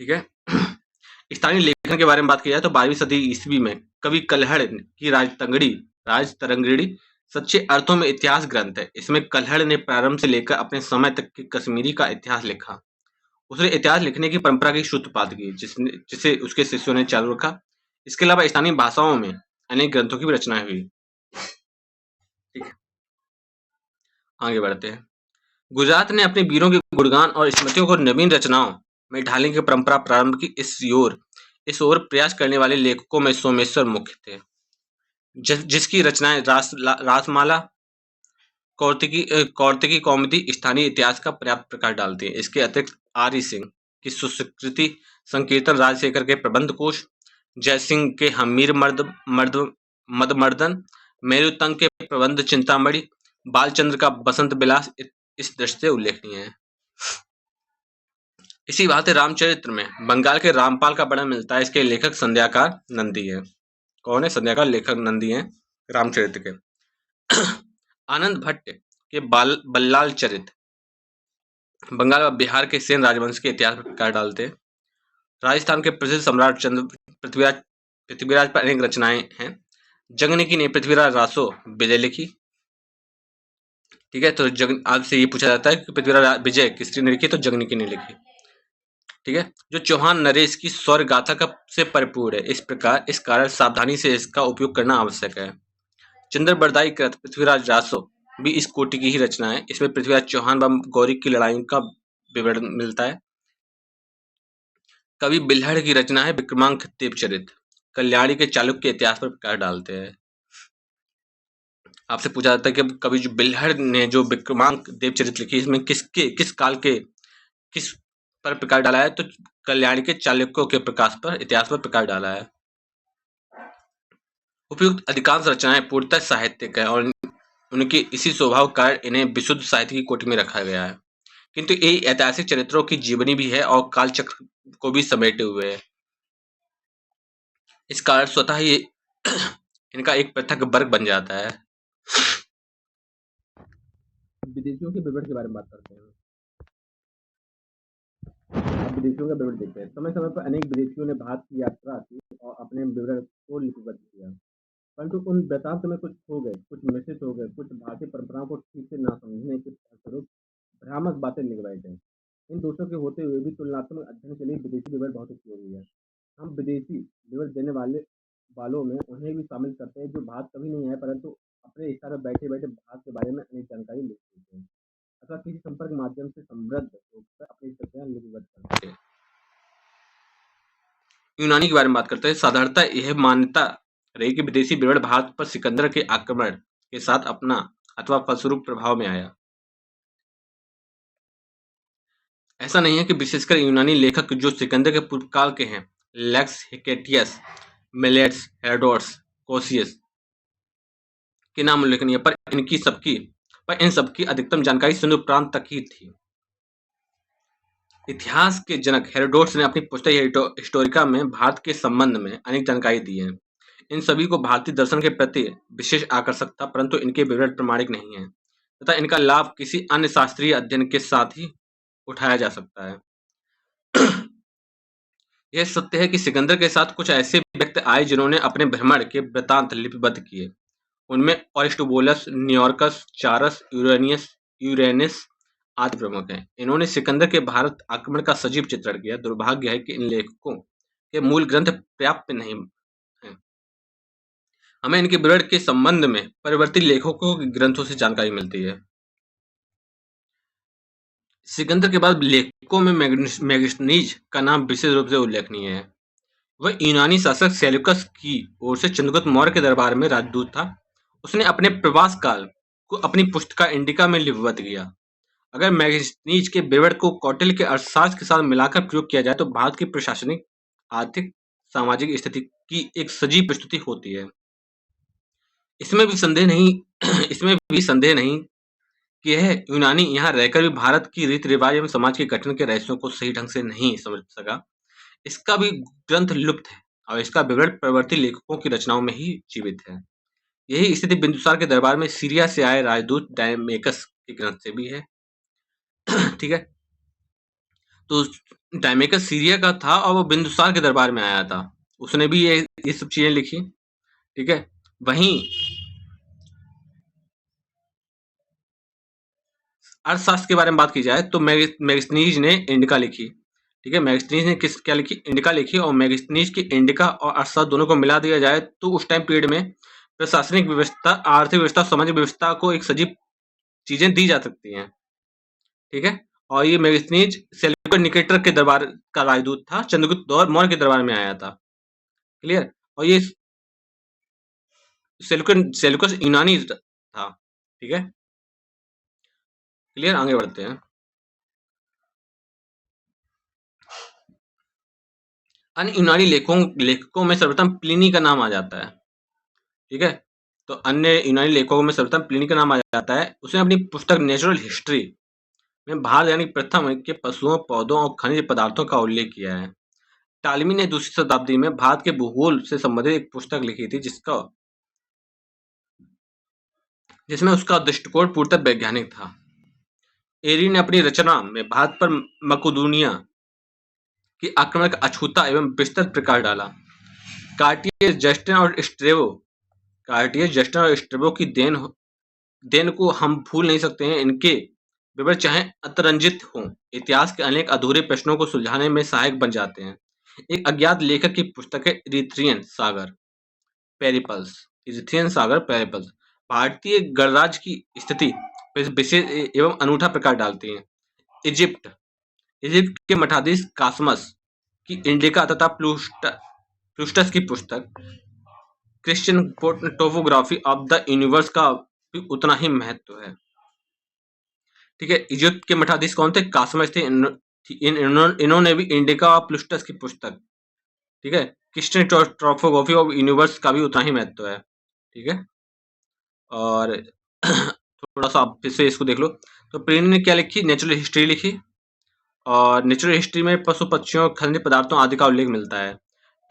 ठीक है। स्थानीय लेखन के बारे में बात की जाए तो 12वीं सदी ईस्वी में कवि कल्हड़ की राजतरंगिणी सच्चे अर्थों में इतिहास ग्रंथ है। इसमें कल्हड़ ने प्रारंभ से लेकर अपने समय तक के कश्मीरी का इतिहास लिखा। उसने इतिहास लिखने की परंपरा की सूत्रपात की, जिसे उसके शिष्यों ने चालू रखा। इसके अलावा स्थानीय भाषाओं में अनेक ग्रंथों की भी रचना हुई। ठीक है, आगे बढ़ते हैं। गुजरात ने अपने वीरों के गुणगान और स्मृतियों को नवीन रचनाओं में ढालने की परंपरा प्रारंभ की। इस ओर प्रयास करने वाले लेखकों में सोमेश्वर मुख्य थे, जिसकी रचनाएं रासमाला, कौर्तिकी कौमुदी स्थानीय इतिहास का पर्याप्त प्रकाश डालती है। इसके अतिरिक्त आर्य सिंह की सुस्कृति संकीर्तन, राजशेखर के प्रबंध कोश, जयसिंह के हमीर मदमर्दन, मेरुतंग के प्रबंध चिंतामणि, बालचंद्र का बसंत विलास इस दृष्टि से उल्लेखनीय है। इसी भांति रामचरित्र में बंगाल के रामपाल का वर्णन मिलता है। इसके लेखक संध्याकार नंदी है। कौन है संध्याकार? लेखक नंदी हैं रामचरित्र के। आनंद भट्ट के बल्लाल चरित बंगाल और बिहार के सेन राजवंश के इतिहास पर प्रकाश डालते हैं। राजस्थान के प्रसिद्ध सम्राट पृथ्वीराज पर अनेक रचनाएं हैं। जंगनिकी ने पृथ्वीराज रासो विजय लिखी। ठीक है, तो आपसे ये पूछा जाता है कि पृथ्वीराज विजय किसने लिखी, तो जंगनिकी ने लिखी। ठीक है, जो चौहान नरेश की स्वर गाथा का से परिपूर्ण है। इस कारण सावधानी से इसका उपयोग करना आवश्यक है। चंद्रबरदाई कृत पृथ्वीराज रासो भी इस कोटि की ही रचना है। इसमें पृथ्वीराज चौहान व गौरी की लड़ाई का विवरण मिलता है। कवि बिल्हड़ की रचना है विक्रमांक देवचरित, कल्याणी के चालुक्य के इतिहास पर प्रकाश डालते हैं। आपसे पूछा जाता है कि कवि जो बिल्हड़ ने जो विक्रमांक देवचरित लिखी, इसमें किस काल के किस पर प्रकाश डाला है, तो कल्याणी के चालुक्यों के इतिहास पर प्रकाश डाला है। उपयुक्त अधिकांश रचनाएं पूर्णतः साहित्यिक है और उनके इसी स्वभाव कारण इन्हें विशुद्ध साहित्य की कोटि में रखा गया है। किंतु ये ऐतिहासिक चरित्रों की जीवनी भी है और कालचक्र को भी समेटे हुए है। इस कारण स्वतः ही इनका एक पृथक वर्ग बन जाता है। विदेशियों के विवरण के बारे में बात करते हैं। अब विदेशियों का विवरण देखते हैं। समय समय पर अनेक विदेशियों ने भारत की यात्रा की और अपने विवरण को लिपिबद्ध किया, परंतु उन वृतांत में कुछ खो गए, कुछ मिश्रित हो गए, कुछ भारतीय परंपराओं को ठीक से ना समझने के फलस्वरूप भ्रामक बातें लिख बैठे। इन दोषों के होते हुए भी तुलनात्मक अध्ययन के लिए विदेशी विवरण बहुत उपयोगी है। हम विदेशी विवरण देने वालों में उन्हें भी शामिल करते हैं जो भारत कभी नहीं है, परंतु अपने स्थान पर बैठे बैठे भारत के बारे में अनेक जानकारी लिख देते हैं अथवा किसी संपर्क माध्यम से समृद्ध होकर अपनी चर्चाएं लिपिबद्ध करते हैं। यूनानी के बारे में बात करते हैं। साधारणतः यह मान्यता रही कि विदेशी विवरण भारत पर सिकंदर के आक्रमण के साथ अपना अथवा फलस्वरूप प्रभाव में आया। ऐसा नहीं है कि विशेषकर यूनानी लेखक जो सिकंदर के पूर्व काल के हैं, लेक्स हिकेटियस, मिलेट्स, हेरोडोटस, कोसियस के नाम उल्लेखनीय, पर इन सबकी अधिकतम जानकारी सिंधु प्रांत तक ही थी। इतिहास के जनक हेरोडोटस ने अपनी पुस्तक हिस्टोरिका में भारत के संबंध में अनेक जानकारी दी है। इन सभी को भारतीय दर्शन के प्रति विशेष आकर्षक था, परंतु इनके विवरण प्रमाणिक नहीं है तथा इनका लाभ किसी अन्य शास्त्रीय अध्ययन के साथ ही उठाया जा सकता है। यह सत्य है कि सिकंदर के साथ कुछ ऐसे व्यक्ति आए जिन्होंने अपने भ्रमण के वृत्तांत लिपिबद्ध किए। उनमें अरिस्टोबुलस, न्यूयॉर्कस, चारस, यूरेनिस आदि प्रमुख हैं। इन्होंने सिकंदर के भारत आक्रमण का सजीव चित्रण किया। दुर्भाग्य है कि इन लेखकों के मूल ग्रंथ पर्याप्त नहीं हैं। हमें इनके विवरण के संबंध में परिवर्तित लेखकों के ग्रंथों से जानकारी मिलती है। सिकंदर के बाद लेखकों में मेगस्थनीज का नाम विशेष रूप से उल्लेखनीय है। वह यूनानी शासक सेल्यूकस की ओर से चंद्रगुप्त मौर्य के दरबार में राजदूत था। उसने अपने प्रवास काल को अपनी पुस्तिका इंडिका में लिपिबद्ध किया। अगर मेगस्थनीज के विवरण को कौटिल्य के अर्थशास्त्र के साथ मिलाकर प्रयोग किया जाए तो भारत की प्रशासनिक, आर्थिक, सामाजिक स्थिति की एक सजीव प्रस्तुति होती है। इसमें भी संदेह नहीं कि यह यूनानी यहाँ रहकर भी भारत की रीति रिवाज एवं समाज के गठन के रहस्यों को सही ढंग से नहीं समझ सका। इसका भी ग्रंथ लुप्त है और इसका विवरण प्रवर्तित लेखकों की रचनाओं में ही जीवित है। यही स्थिति बिंदुसार के दरबार में सीरिया से आए राजदूत डायमेकस के ग्रंथ से भी है। ठीक है, तो डायमेकस सीरिया का था और वो बिंदुसार के दरबार में आया था। उसने भी ये सब चीजें लिखी। ठीक है, वहीं अर्थशास्त्र के बारे में बात की जाए तो मेगस्थनीज ने इंडिका लिखी। ठीक है, मेगस्थनीज ने क्या लिखी? इंडिका लिखी। और मेगस्थनीज की इंडिका और अर्थशास्त्र दोनों को मिला दिया जाए तो उस टाइम पीरियड में प्रशासनिक व्यवस्था, आर्थिक व्यवस्था, सामाजिक व्यवस्था को एक सजीव चीजें दी जा सकती हैं। ठीक है, और ये मेगस्थनीज सेल्यूकस निकेटर के दरबार का राजदूत था, चंद्रगुप्त मौर्य के दरबार में आया था। क्लियर? और ये सेल्यूकस यूनानी था। ठीक है, क्लियर? आगे बढ़ते हैं। अन्य यूनानी लेखकों में सर्वप्रथम प्लिनी का नाम आ जाता है। ठीक है, तो अन्य यूनानी लेखकों में सर्वप्रथम प्लिनी का नाम आ जाता है। उसने अपनी पुस्तक नेचुरल हिस्ट्री में भारत यानी प्रथम के पशुओं, पौधों और खनिज पदार्थों का उल्लेख किया है। टालमी ने दूसरी शताब्दी में भारत के भूगोल से संबंधित एक पुस्तक लिखी थी जिसमें उसका दृष्टिकोण पूर्णतः वैज्ञानिक था। एरी ने अपनी रचना में भारत पर मकुदुनिया की आक्रमण का अछूता एवं विस्तृत प्रकाश डाला। कार्टियर, जस्टिन और स्ट्रेबो की देन को हम भूल नहीं सकते हैं। इनके विवरण चाहे अतिरंजित हों, इतिहास के अनेक अधूरे प्रश्नों को सुलझाने में सहायक बन जाते हैं। एक अज्ञात लेखक की पुस्तक है इरिथ्रियन सागर पेरिपल्स। भारतीय गणराज्य की स्थिति पर विशेष एवं अनूठा प्रकाश डालती हैं। इजिप्ट के मठाधीश कासमस की इंडिका तथा प्लूस्टस की पुस्तक Christian topography of the universe का भी उतना ही महत्व है। ठीक है, इजिप्ट के मठाधीश कौन थे? कासमस थे। इन्होंने भी इंडिका और प्लूस्टस की पुस्तक, ठीक है, क्रिश्चियन टोपोग्राफी ऑफ यूनिवर्स का भी उतना ही महत्व है। ठीक है, और थोड़ा सा आप फिर से इसको देख लो। तो प्लिनी ने क्या लिखी? नेचुरल हिस्ट्री लिखी। और नेचुरल हिस्ट्री में पशु, पक्षियों, खनिज पदार्थों आदि का उल्लेख मिलता है।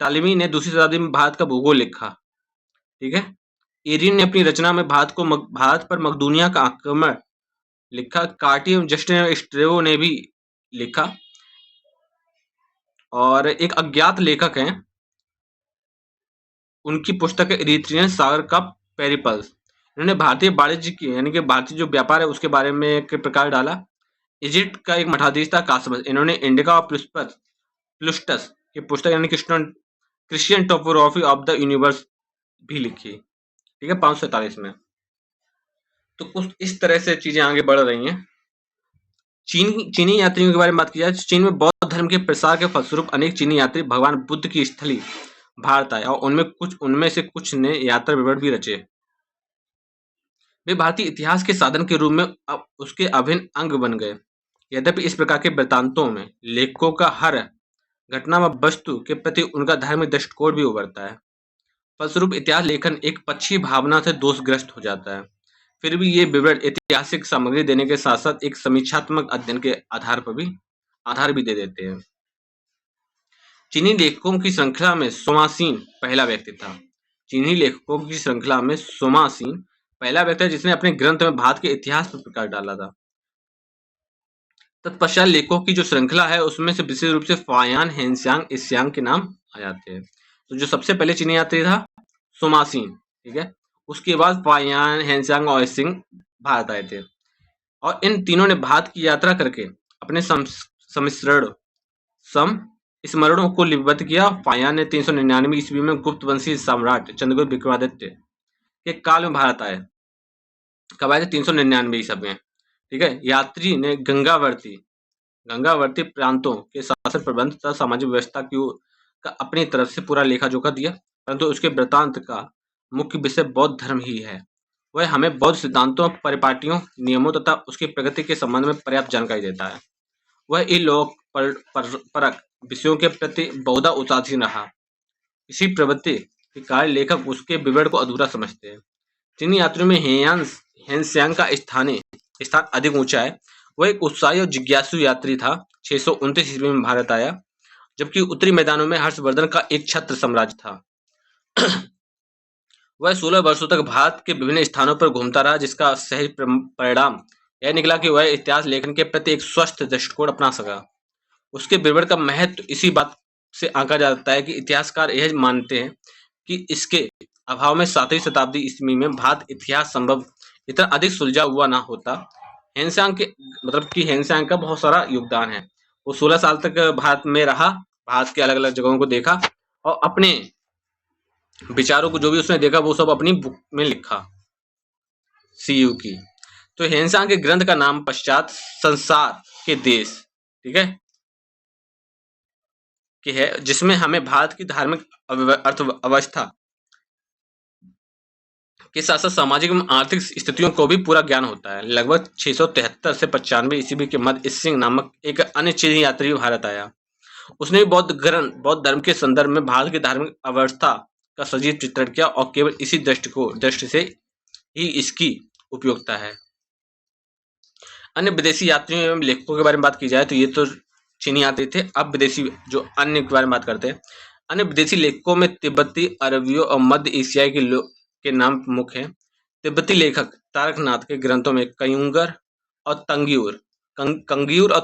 टालमी ने दूसरी शताब्दी में भारत का भूगोल लिखा। ठीक है, एरियन ने अपनी रचना में भारत पर मकदूनिया का आक्रमण लिखा। कार्टियर, जस्टिन, स्ट्रेबो ने भी लिखा। और एक अज्ञात लेखक हैं, उनकी पुस्तक है इरिथ्रियन सागर का पेरिपल्स। इन्होंने भारतीय वाणिज्य की यानी कि भारतीय जो व्यापार है उसके बारे में एक प्रकाश डाला। इजिप्ट का एक मठाधीश था कासमस। इन्होंने इंडिका और प्लूस्टस की पुस्तक यानी Christian topography of the universe भी लिखी। ठीक है, 547 में। तो कुछ इस तरह से चीजें आगे बढ़ रही हैं। चीनी यात्रियों के बारे में बात की जाए, चीन में बौद्ध धर्म के प्रसार के फलस्वरूप अनेक चीनी यात्री भगवान बुद्ध की स्थली भारत आए और उनमें से कुछ ने यात्रा विवरण भी रचे। वे भारतीय इतिहास के साधन के रूप में उसके अभिन्न अंग बन गए। यद्यपि इस प्रकार के वृत्तांतों में लेखकों का हर घटना व वस्तु के प्रति उनका धार्मिक दृष्टिकोण भी उभरता है। फलस्वरूप इतिहास लेखन एक पक्षी भावना से दोषग्रस्त हो जाता है। फिर भी ये विवरण ऐतिहासिक सामग्री देने के साथ साथ एक समीक्षात्मक अध्ययन के आधार भी दे देते हैं। चीनी लेखकों की श्रृंखला में सोमासीन पहला व्यक्ति था। चीनी लेखकों की श्रृंखला में सोमासीन पहला व्यक्ति है जिसने अपने ग्रंथ में भारत के इतिहास पर प्रकाश डाला था। तत्पश्चात लेखकों की जो श्रृंखला है उसमें से विशेष रूप से फायान, हेनस्यांग, इस्यांग के नाम आ जाते हैं। तो जो सबसे पहले चीनी यात्री था सोमासीन, ठीक है, उसके बाद फायान, हेनस्यांग और इस्यांग भारत आए थे और इन तीनों ने भारत की यात्रा करके अपने स्मरणों को लिपिबद्ध किया। फायान ने 399 ईस्वी में गुप्त वंशीय सम्राट चंद्रगुप्त विक्रमादित्य के काल में भारत आए। कब आए थे? 399 ईस्वी में, ठीक है। यात्री ने गंगावर्ती प्रांतों के शासन प्रबंध तथा सामाजिक व्यवस्था का अपनी तरफ से पूरा लेखा जोखा दिया, परंतु उसके वृत्तांत का मुख्य विषय बौद्ध धर्म ही है। वह हमें बौद्ध सिद्धांतों, परिपाटियों, नियमों तथा उसकी प्रगति के संबंध में पर्याप्त जानकारी देता है। वह इन लोक परक विषयों के प्रति बहुधा उदासीन रहा। इसी प्रवृत्ति के कारण लेखक उसके विवरण को अधूरा समझते हैं। चीनी यात्रियों में हेनस्यांग का स्थान अधिक ऊंचा है। वह एक उत्साही और जिज्ञासु यात्री था। 629 ईस्वी में भारत आया, जबकि उत्तरी मैदानों में हर्षवर्धन का एक छत्र साम्राज्य था। वह 16 वर्षों तक भारत के विभिन्न स्थानों पर घूमता रहा, जिसका सहज परिणाम यह निकला कि वह इतिहास लेखन के प्रति एक स्वस्थ दृष्टिकोण अपना सका। उसके विवरण का महत्व इसी बात से आंका जाता है कि इतिहासकार यह मानते हैं कि इसके अभाव में 7वीं शताब्दी ईस्वी में भारत इतिहास संभव इतना अधिक सुलझा हुआ ना होता। हेनस्यांग का बहुत सारा योगदान है। वो 16 साल तक भारत में रहा, भारत के अलग अलग जगहों को देखा और अपने विचारों को जो भी उसने देखा वो सब अपनी बुक में लिखा, सीयू की। तो हेनस्यांग के ग्रंथ का नाम पश्चात संसार के देश, ठीक है, कि है, जिसमें हमें भारत की धार्मिक अर्थव्यवस्था के साथ साथ सामाजिक एवं आर्थिक स्थितियों को भी पूरा ज्ञान होता है। लगभग 673 से 95 ईस्वी के मध्य इसिंग नामक एक अन्य चीनी यात्री भारत आया। उसने बौद्ध धर्म के संदर्भ में भारत की धार्मिक अवस्था का सजीव चित्रण किया और केवल इसी दृष्टि से ही इसकी उपयोगिता है। अन्य विदेशी यात्रियों एवं लेखकों के बारे में बात की जाए तो ये तो चीनी यात्री थे। अब विदेशी जो अन्य के बारे में बात करते हैं। अन्य विदेशी लेखकों में तिब्बती, अरबियों और मध्य एशियाई के नाम प्रमुख हैं। तिब्बती लेखक तारकनाथ के ग्रंथों में कंग्यूर और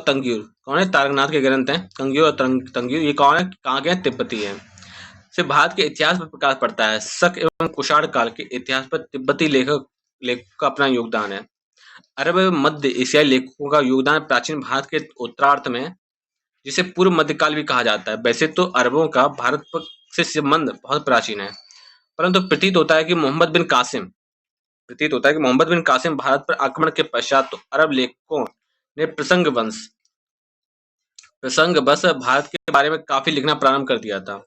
तंग्यूर कौन है? तारकनाथ के ग्रंथ हैं कंग्यूर और तंग्यूर। ये कौन है? कहाँ के हैं? तिब्बती हैं। से भारत के इतिहास पर प्रकाश पड़ता है। शक एवं कुषाण काल के इतिहास पर तिब्बती लेखक का अपना योगदान है। अरब एवं मध्य एशियाई लेखकों का योगदान प्राचीन भारत के उत्तरार्ध में, जिसे पूर्व मध्यकाल भी कहा जाता है। वैसे तो अरबों का भारत से संबंध बहुत प्राचीन है, परंतु प्रतीत होता है कि मोहम्मद बिन कासिम भारत पर आक्रमण के पश्चात तो अरब लेखकों ने प्रसंगवश भारत के बारे में काफी लिखना प्रारंभ कर दिया था।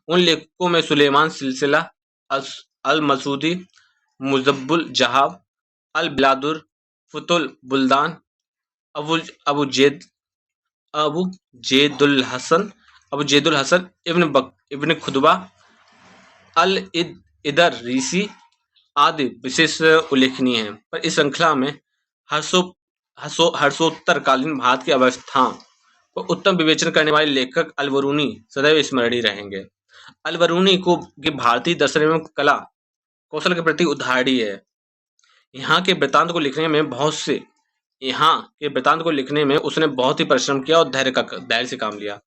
उन लेखकों में सुलेमान सिलसिला, अल मसूदी, मुजब्बुल जहाब, अल बिलादुर, फुतुल बुल्दान, अबू जेदुल हसन इब्न खुतबा, अल इदर रीसी आदि विशेष उल्लेखनीय हैं। पर इस श्रृंखला में हर्षोत्तरकालीन भारत की अवस्था को उत्तम विवेचन करने वाले लेखक अल-बरूनी सदैव स्मरणीय रहेंगे। अल-बरूनी की भारतीय दर्शन एवं कला कौशल के प्रति उदाहरण है। यहाँ के वृत्तांत को लिखने में उसने बहुत ही परिश्रम किया और धैर्य से काम लिया।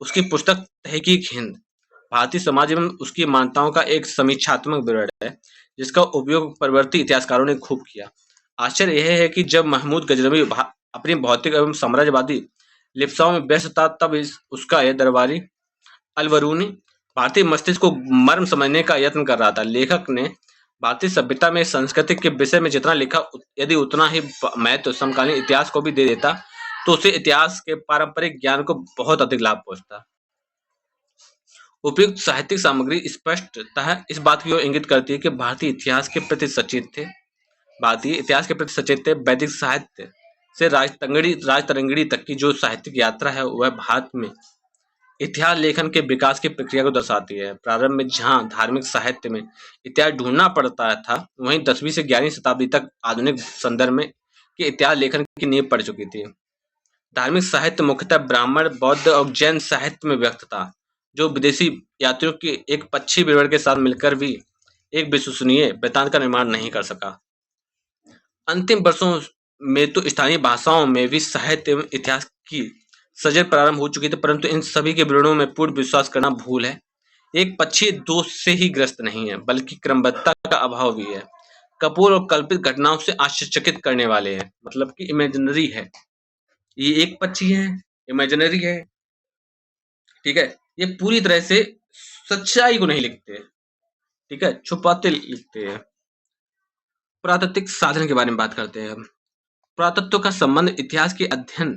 उसकी पुस्तक तहकीक हिंद भारतीय समाज एवं उसकी मान्यताओं का एक समीक्षात्मक विवरण है, जिसका उपयोग परवर्ती इतिहासकारों ने खूब किया। आश्चर्य यह है कि जब महमूद गजनवी अपनी भौतिक एवं साम्राज्यवादी लिप्साओं में व्यस्त था, तब उसका यह दरबारी अल-बरूनी भारतीय मस्तिष्क को मर्म समझने का यत्न कर रहा था। लेखक ने भारतीय सभ्यता में संस्कृति के विषय में जितना लिखा, यदि उतना ही महत्व समकालीन इतिहास को भी दे देता तो उसे इतिहास के पारंपरिक ज्ञान को बहुत अधिक लाभ पहुंचता। उपयुक्त साहित्यिक सामग्री स्पष्टतः इस बात की ओर इंगित करती है कि भारतीय इतिहास के प्रति सचेत थे। वैदिक साहित्य से राजतरंगिणी तक की जो साहित्यिक यात्रा है वह भारत में इतिहास लेखन के विकास की प्रक्रिया को दर्शाती है। प्रारंभ में जहाँ धार्मिक साहित्य में इतिहास ढूंढना पड़ता था, वहीं 10वीं से 11वीं शताब्दी तक आधुनिक संदर्भ में के इतिहास लेखन की नींव पड़ चुकी थी। धार्मिक साहित्य मुख्यतः ब्राह्मण, बौद्ध और जैन साहित्य में व्यक्त था, जो विदेशी यात्रियों के एक पक्षी विवरण के साथ मिलकर भी एक विश्वसनीय वृत्तांत का निर्माण नहीं कर सका। अंतिम वर्षों में तो स्थानीय भाषाओं में भी साहित्य एवं इतिहास की सजग प्रारंभ हो चुकी थी, परंतु इन सभी के विवरणों में पूर्ण विश्वास करना भूल है। एक पक्षी दोष से ही ग्रस्त नहीं है, बल्कि क्रमबद्धता का अभाव भी है। कपोल और कल्पित घटनाओं से आश्चर्यचकित करने वाले हैं, मतलब कि इमेजिनरी है। ये एक पक्षी है, इमेजिनरी है, ठीक है। ये पूरी तरह से सच्चाई को नहीं लिखते, ठीक है, छुपाते लिखते हैं। पुरातात्विक साधन के बारे में बात करते हैं हम। पुरातत्व का संबंध इतिहास के अध्ययन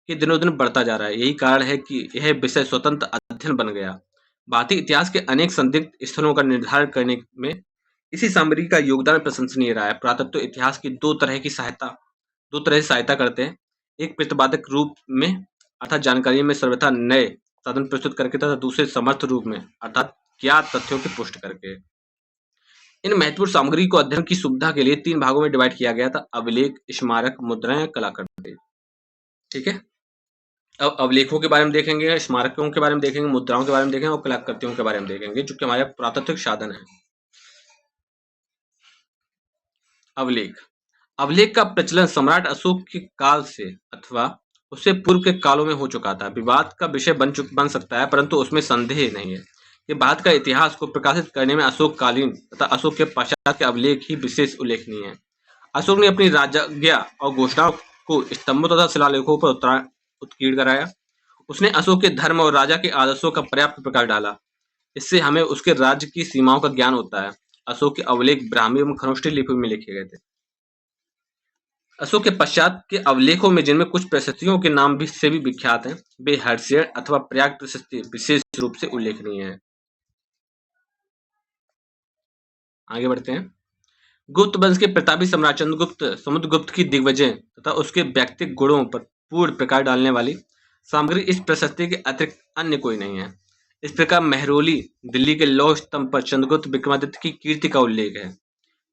के दिनों-दिन बढ़ता जा रहा है। यही कारण है कि यह विषय स्वतंत्र अध्ययन बन गया। भारतीय इतिहास के अनेक संदिग्ध स्थलों का निर्धारण करने में इसी सामग्री का योगदान प्रशंसनीय रहा है। पुरातत्व इतिहास की दो तरह से सहायता करते हैं। एक प्रतिपादक रूप में अर्थात जानकारी में सर्वथा नए साधन प्रस्तुत करके, तथा दूसरे समर्थ रूप में अर्थात ज्ञात तथ्यों की पुष्टि करके। इन महत्वपूर्ण सामग्री को अध्ययन की सुविधा के लिए 3 भागों में डिवाइड किया गया था: अभिलेख, स्मारक, मुद्राएं, कलाकृति। ठीक है। अब अभिलेखों के बारे में देखेंगे, स्मारकों के बारे में देखेंगे, मुद्राओं के बारे में देखेंगे और कलाकृतियों के बारे में देखेंगे, जो कि हमारे पुरातात्विक साधन है। अभिलेख का प्रचलन सम्राट अशोक के काल से अथवा उससे पूर्व के कालों में हो चुका था। विवाद का विषय बन सकता है, परंतु उसमें संदेह नहीं है कि भारत का इतिहास को प्रकाशित करने में अशोककालीन तथा अशोक के पश्चात के अभिलेख ही विशेष उल्लेखनीय है। अशोक ने अपनी राजज्ञा और घोषणाओं को स्तंभों तथा शिलालेखों पर उत्कीर्ण कराया। उसने अशोक के धर्म और राजा के आदर्शों का पर्याप्त प्रकाश डाला। इससे हमें उसके राज्य की सीमाओं का ज्ञान होता है। अशोक के अभिलेख ब्राह्मी एवं खरोष्ठी लिपि में लिखे गए थे। अशोक के पश्चात के अभिलेखों में जिनमें कुछ प्रशस्तियों के नाम से भी विख्यात हैं, वे हर्षेय अथवा प्रयाग प्रशस्ति विशेष रूप से उल्लेखनीय है। आगे बढ़ते हैं। गुप्त वंश के प्रतापी सम्राट चंद्रगुप्त समुद्रगुप्त की दिग्विजय तथा उसके व्यक्तिगत गुणों पर पूर्ण प्रकाश डालने वाली सामग्री इस प्रशस्ति के अतिरिक्त अन्य कोई नहीं है। इस प्रकार मेहरौली दिल्ली के लौह स्तंभ पर चंद्रगुप्त विक्रमादित्य की कीर्ति का उल्लेख है।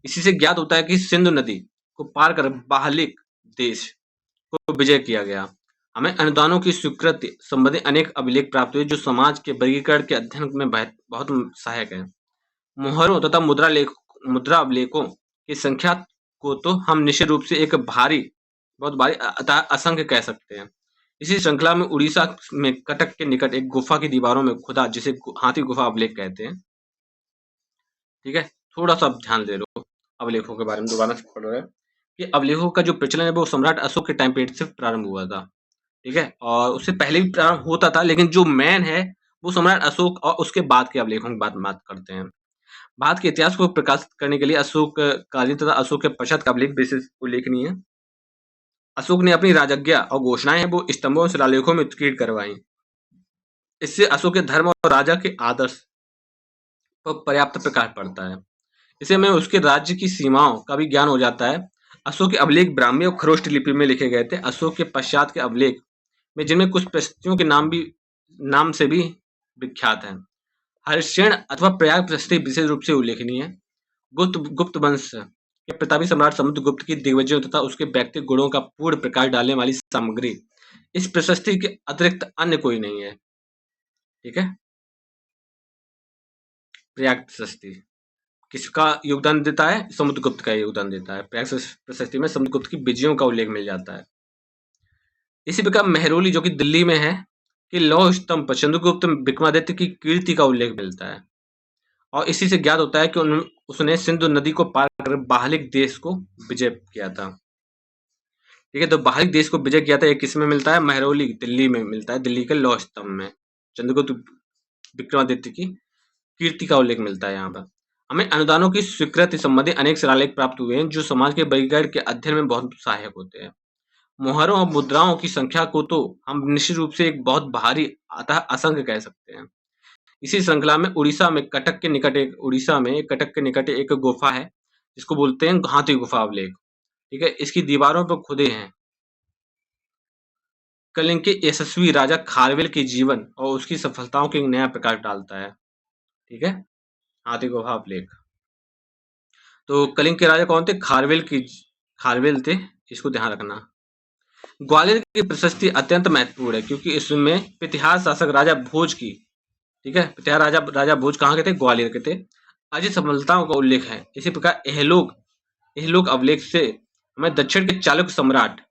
इसी से ज्ञात होता है कि सिंधु नदी को पार कर बाहलिक देश को विजय किया गया। हमें अनुदानों की स्वीकृति संबंधी अनेक अभिलेख प्राप्त हुए, जो समाज के वर्गीकरण के अध्ययन में बहुत सहायक है। मोहरों तथा मुद्रा अभिलेखों की संख्या को तो हम निश्चित रूप से बहुत भारी अतः असंख्य कह सकते हैं। इसी श्रृंखला में उड़ीसा में कटक के निकट एक गुफा की दीवारों में खुदा, जिसे हाथी गुफा अभिलेख कहते हैं। ठीक है, थोड़ा सा ध्यान दे लो अभिलेखों के बारे में, दोबारा से पढ़ रहे हैं कि अभिलेखों का जो प्रचलन है वो सम्राट अशोक के टाइम पीरियड से प्रारंभ हुआ था। ठीक है, और उससे पहले भी प्रारंभ होता था, लेकिन जो मेन है वो सम्राट अशोक और उसके बाद के अभिलेखों की बात करते हैं। भारत के इतिहास को प्रकाशित करने के लिए अशोक कालीन तथा अशोक के पश्चात का अभिलेख विशेष उल्लेखनीय है। अशोक ने अपनी राजज्ञा और घोषणाएं वो स्तंभों और शिलालेखों में उत्कीर्ण करवाई। इससे अशोक के धर्म और राजा के आदर्श पर पर्याप्त प्रकाश पड़ता है। इसे हमें उसके राज्य की सीमाओं का भी ज्ञान हो जाता है। अशोक के अभिलेख ब्राह्मी और खरोष्ठ लिपि में लिखे गए थे। अशोक के पश्चात के अभिलेख में जिनमें कुछ प्रशस्तियों के नाम से भी विख्यात हैं। हर्षेय अथवा प्रयाग प्रशस्ति विशेष रूप से उल्लेखनीय है। गुप्त वंश के प्रतापी सम्राट समुद्रगुप्त की दिग्विजयों तथा उसके व्यक्तिगत गुणों का पूर्ण प्रकाश डालने वाली सामग्री इस प्रशस्ति के अतिरिक्त अन्य कोई नहीं है। ठीक है, प्रयाग प्रशस्ति किसका योगदान देता है? समुद्रगुप्त का योगदान देता है। प्रयाग प्रशस्ति में समुद्रगुप्त की विजयों का उल्लेख मिल जाता है। इसी प्रकार मेहरौली, जो कि दिल्ली में है, कि लौह स्तंभ पर चंद्रगुप्त विक्रमादित्य की कीर्ति का उल्लेख मिलता है, और इसी से ज्ञात होता है कि उसने सिंधु नदी को पार कर बाहलिक देश को विजय किया था। ठीक है, तो बाहलिक देश को विजय किया था, ये किस में मिलता है? मेहरौली दिल्ली में मिलता है। दिल्ली के लौह स्तंभ में चंद्रगुप्त विक्रमादित्य की कीर्ति का उल्लेख मिलता है। यहाँ पर हमें अनुदानों की स्वीकृति संबंधी अनेक शिलालेख प्राप्त हुए हैं, जो समाज के वर्गीकरण के अध्ययन में बहुत सहायक होते हैं। मोहरों और मुद्राओं की संख्या को तो हम निश्चित रूप से एक बहुत भारी अतः असंख्य कह सकते हैं। इसी श्रृंखला में उड़ीसा में कटक के निकट एक गुफा है जिसको बोलते हैं हाथी गुफा अभिलेख। ठीक है, इसकी दीवारों पर खुदे हैं कलिंग के यशस्वी राजा खारवेल के जीवन और उसकी सफलताओं के एक नया प्रकाश डालता है। ठीक है, हाथी गुफा अभिलेख। तो कलिंग के राजा कौन थे? खारवेल थे, इसको ध्यान रखना। ग्वालियर की प्रशस्ति अत्यंत महत्वपूर्ण है क्योंकि इसमें प्रतिहार शासक राजा भोज की, ठीक है, प्रतिहार राजा भोज कहाँ के थे? ग्वालियर के थे, अजय सफलताओं का उल्लेख है। इसी प्रकार एहलोक अभिलेख से हमें दक्षिण के चालुक्य सम्राट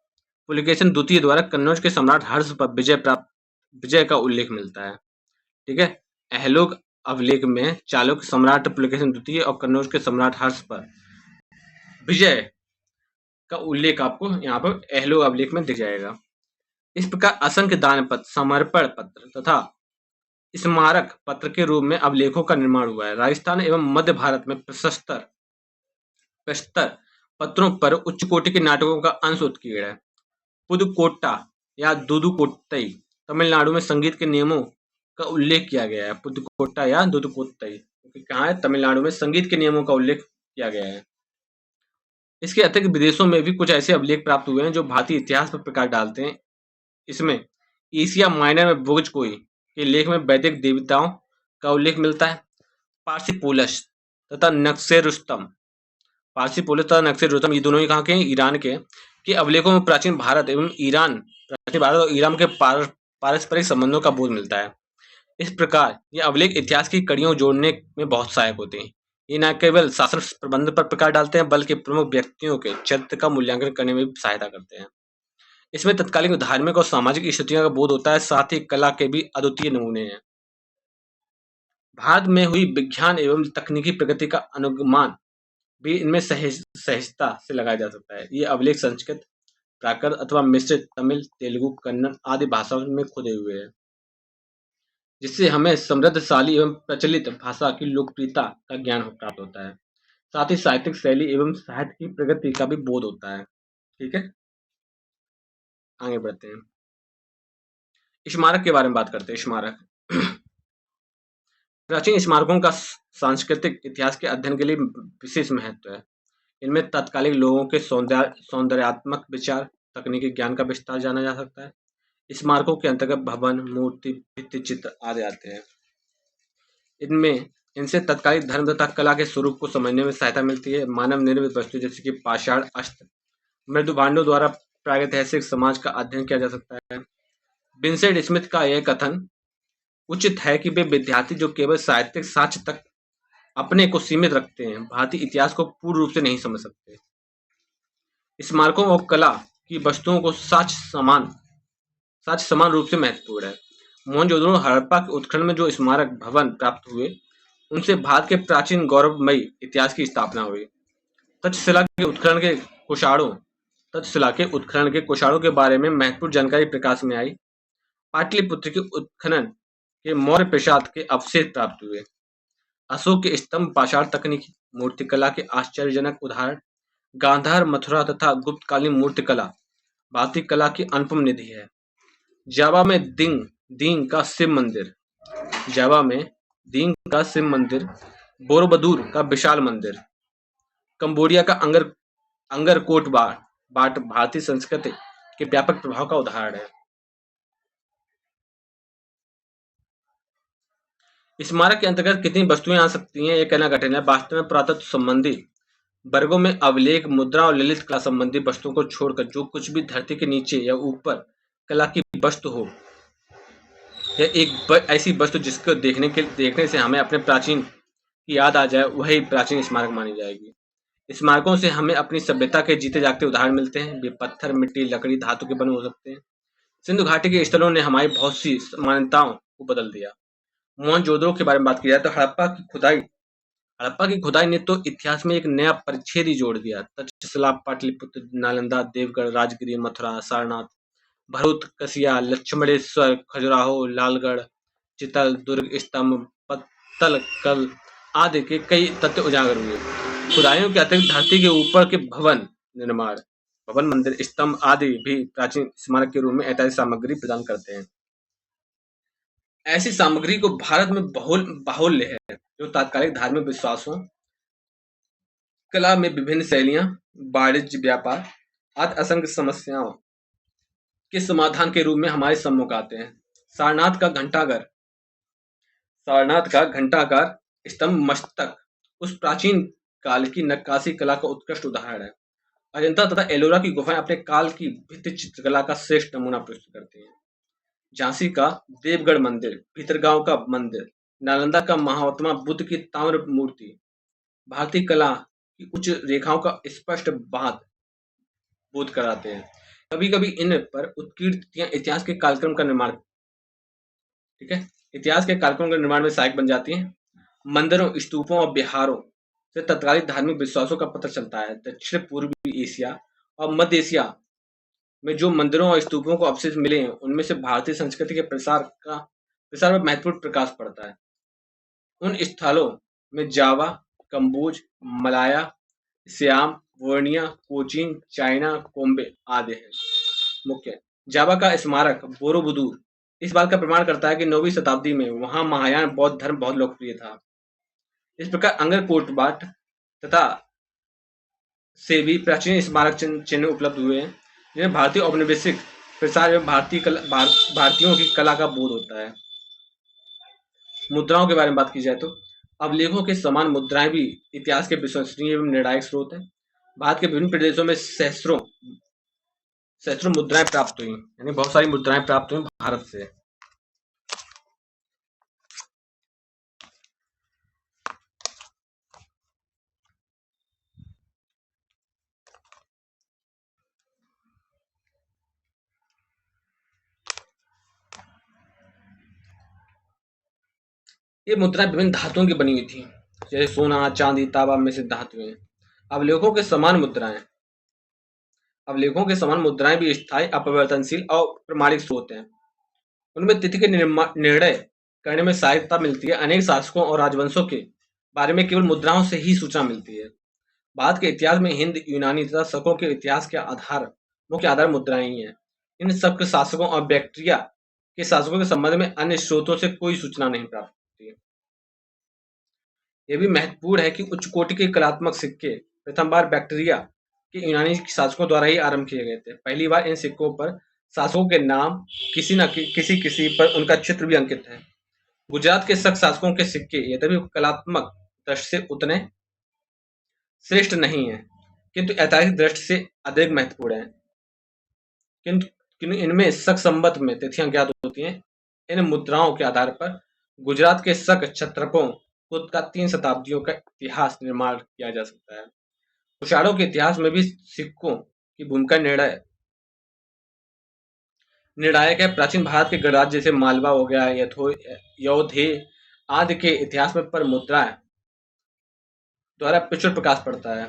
पुलकेशिन द्वितीय द्वारा कन्नौज के सम्राट हर्ष पर विजय का उल्लेख मिलता है। ठीक है, एहलोक अभिलेख में चालुक्य सम्राट पुलकेशिन द्वितीय और कन्नौज के सम्राट हर्ष पर विजय का उल्लेख आपको यहाँ पर एहलोक अभिलेख में दिख जाएगा। इस प्रकार असंख्य दान पत्र, समर्पण पत्र तथा स्मारक पत्र के रूप में अभिलेखों का निर्माण हुआ है। राजस्थान एवं मध्य भारत में प्रशस्तर पत्रों पर उच्च कोटि के नाटकों का अंश उत्कीर्ण है। पुदुकोट्टा या दुदुकोट्टई तमिलनाडु में संगीत के नियमों का उल्लेख किया गया है। पुदुकोट्टा या दुदुकोट्टई कहाँ है? तमिलनाडु में संगीत के नियमों का उल्लेख किया गया है। इसके अतिरिक्त विदेशों में भी कुछ ऐसे अभिलेख प्राप्त हुए हैं जो भारतीय इतिहास पर प्रकाश डालते हैं। इसमें एशिया माइनर में बोगजकोई के लेख में वैदिक देवताओं का उल्लेख मिलता है। पार्सिपोलस तथा नक्शे रुस्तम ये दोनों ही कहाँ के हैं? ईरान के अभिलेखों में प्राचीन भारत और ईरान के पारस्परिक संबंधों का बोध मिलता है। इस प्रकार ये अभिलेख इतिहास की कड़ियों जोड़ने में बहुत सहायक होते हैं। ये न केवल शासन प्रबंध पर प्रकाश डालते हैं बल्कि प्रमुख व्यक्तियों के चरित्र का मूल्यांकन करने में भी सहायता करते हैं। इसमें तत्कालीन धार्मिक और सामाजिक स्थितियों का बोध होता है, साथ ही कला के भी अद्वितीय नमूने हैं। भारत में हुई विज्ञान एवं तकनीकी प्रगति का अनुमान भी इनमें सहजता से लगाया जा सकता है। ये अभिलेख संस्कृत, प्राकृत अथवा मिश्रित तमिल, तेलुगु, कन्नड़ आदि भाषाओं में खुदे हुए हैं, जिससे हमें समृद्धशाली एवं प्रचलित भाषा की लोकप्रियता का ज्ञान प्राप्त होता है। साथ ही साहित्यिक शैली एवं साहित्य की प्रगति का भी बोध होता है। ठीक है, आगे बढ़ते हैं। स्मारक के बारे में बात करते हैं। स्मारक प्राचीन स्मारकों का सांस्कृतिक इतिहास के अध्ययन के लिए विशेष महत्व है। इनमें तत्कालीन लोगों के सौंदर्यात्मक विचार, तकनीकी ज्ञान का विस्तार जाना जा सकता है। स्मारकों के अंतर्गत भवन, मूर्ति, भित्ति चित्र आदि आते हैं। इनसे तत्कालीन धर्म तथा कला के स्वरूप को समझने में सहायता मिलती है। मानव निर्मित वस्तु जैसे कि पाषाण, अस्त्र, मृदु भांडों द्वारा प्रागैतिहासिक समाज का अध्ययन किया जा सकता है। विंसेंट स्मिथ का यह कथन उचित है कि वे विद्यार्थी जो केवल साहित्यिक साक्ष्य तक अपने को सीमित रखते हैं, भारतीय इतिहास को पूर्ण रूप से नहीं समझ सकते। स्मारकों और कला की वस्तुओं को साक्ष्य समान रूप से महत्वपूर्ण है। मोहनजोदड़ो हड़प्पा के उत्खनन में जो स्मारक भवन प्राप्त हुए, उनसे भारत के प्राचीन गौरवमयी इतिहास की स्थापना हुई। तक्षशिला के उत्खनन के कुशाणों के बारे में महत्वपूर्ण जानकारी प्रकाश में आई। पाटलिपुत्र के उत्खनन के मौर्य प्रसाद के अवशेष प्राप्त हुए। अशोक के स्तंभ पाषाण तकनीकी मूर्तिकला के आश्चर्यजनक उदाहरण। गांधार, मथुरा तथा गुप्तकालीन मूर्तिकला भारतीय कला की अनुपम निधि है। जावा में दींग का शिव मंदिर, बोरोबदूर का विशाल मंदिर, कंबोडिया का अंगरकोट बाट भारतीय संस्कृति के व्यापक प्रभाव का उदाहरण है। स्मारक के अंतर्गत कितनी वस्तुएं आ सकती हैं, यह कहना कठिन है। वास्तव में पुरातत्व संबंधी वर्गों में अभिलेख, मुद्रा और ललित कला संबंधी वस्तुओं को छोड़कर जो कुछ भी धरती के नीचे या ऊपर कला की वस्तु हो, या एक ऐसी वस्तु जिसको देखने से हमें अपने प्राचीन की याद आ जाए, वही प्राचीन स्मारक मानी जाएगी। स्मारकों से हमें अपनी सभ्यता के जीते जागते उदाहरण मिलते हैं। वे पत्थर, मिट्टी, लकड़ी, धातु के बने हो सकते हैं। सिंधु घाटी के स्थलों ने हमारी बहुत सी मान्यताओं को बदल दिया। मोहनजोदड़ो के बारे में बात की जाए तो हड़प्पा की खुदाई ने तो इतिहास में एक नया परिच्छेद ही जोड़ दिया। तक्षशिला, पाटलिपुत्र, नालंदा, देवगढ़, राजगिरी, मथुरा, सारनाथ, भरूच, कसिया, लक्ष्मणेश्वर, खजुराहो, लालगढ़, चितल, दुर्ग, स्तंभ, पत्तलकल आदि के कई तथ्य उजागर हुए। खुदाइयों के अतिरिक्त धरती के ऊपर के भवन, मंदिर, स्तंभ आदि भी प्राचीन स्मारक के रूप में ऐतिहासिक सामग्री प्रदान करते हैं। ऐसी सामग्री को भारत में बाहुल्य है जो तात्कालिक धार्मिक विश्वासों, कला में विभिन्न शैलियां, वाणिज्य व्यापार आदि असंख्य समस्याओं के समाधान के रूप में हमारे सम्मुख आते हैं। सारनाथ का घंटाघर सारनाथ का घंटाकार स्तंभ मस्तक उस प्राचीन काल की नक्काशी कला का उत्कृष्ट उदाहरण है। अजंता तथा एलोरा की गुफाएं अपने काल की भित्ति चित्रकला का श्रेष्ठ नमूना प्रस्तुत करती हैं। झांसी का देवगढ़ मंदिर, भीतरगांव का मंदिर, नालंदा का महात्मा बुद्ध की ताम्र मूर्ति भारतीय कला की उच्च रेखाओं का स्पष्ट बात बोध कराते हैं। कभी कभी इन पर उत्कीर्तियां इतिहास के कार्यक्रम का निर्माण ठीक है इतिहास के कार्यक्रम के निर्माण में सहायक बन जाती हैं। मंदिरों, स्तूपों और बिहारों से तत्कालीन धार्मिक विश्वासों का पता चलता है। दक्षिण पूर्वी एशिया और मध्य एशिया में जो मंदिरों और स्तूपों को अवशेष मिले हैं, उनमें से भारतीय संस्कृति के प्रसार में महत्वपूर्ण प्रकाश पड़ता है। उन स्थलों में जावा, कंबोज, मलाया, सियाम, वर्निया, कोचीन, चाइना, कोम्बे आदि हैं। मुख्य जावा का स्मारक बोरोबुदूर इस बात का प्रमाण करता है कि 9वीं शताब्दी में वहां महायान बौद्ध धर्म बहुत लोकप्रिय था। इस प्रकार अंगरकोटबाट तथा से भी प्राचीन स्मारक चिन्ह उपलब्ध हुए हैं, जिन्हें भारतीय औपनिवेशिक प्रसार एवं भारतीयों की कला का बोध होता है। मुद्राओं के बारे में बात की जाए तो अभिलेखों के समान मुद्राएं भी इतिहास के विश्वसनीय एवं निर्णायक स्रोत हैं। भारत के विभिन्न प्रदेशों में सहस्त्रों मुद्राएं प्राप्त हुई, यानी बहुत सारी मुद्राएं प्राप्त हुई भारत से। ये मुद्राएं विभिन्न धातुओं की बनी हुई थी, जैसे सोना, चांदी, तांबा में से धातुएं। अभिलेखों के समान मुद्राएं भी स्थायी, अपरिवर्तनशील और प्रमाणिक स्रोत हैं। उनमें तिथि के निर्णय करने में सहायता मिलती है। अनेक शासकों और राजवंशों के बारे में केवल मुद्राओं से ही सूचना मिलती है। भारत के इतिहास में हिंद, यूनानी तथा शकों के इतिहास के मुख्य आधार मुद्राएं ही हैं। इन शक शासकों और बैक्ट्रिया के शासकों के संबंध में अन्य स्रोतों से कोई सूचना नहीं प्राप्त होती है। यह भी महत्वपूर्ण है कि उच्च कोटि के कलात्मक सिक्के प्रथम बार बैक्ट्रिया के यूनानी शासकों द्वारा ही आरंभ किए गए थे। पहली बार इन सिक्कों पर शासकों के नाम, किसी पर उनका चित्र भी अंकित है। गुजरात के शक शासकों के सिक्के यद्यपि कलात्मक दृष्टि से उतने श्रेष्ठ नहीं है, किंतु ऐतिहासिक दृष्टि से अधिक महत्वपूर्ण है। किंतु इनमें शक संबत में तिथियां ज्ञात होती हैं। इन मुद्राओं के आधार पर गुजरात के शक क्षत्रपों का 3 शताब्दियों का इतिहास निर्माण किया जा सकता है। कुषाणों के इतिहास में भी सिक्कों की भूमिका निर्णायक है। प्राचीन भारत के गणराज्य जैसे मालवा हो गया, यौधेय आदि के इतिहास में पर मुद्राएं द्वारा प्रचुर प्रकाश पड़ता है।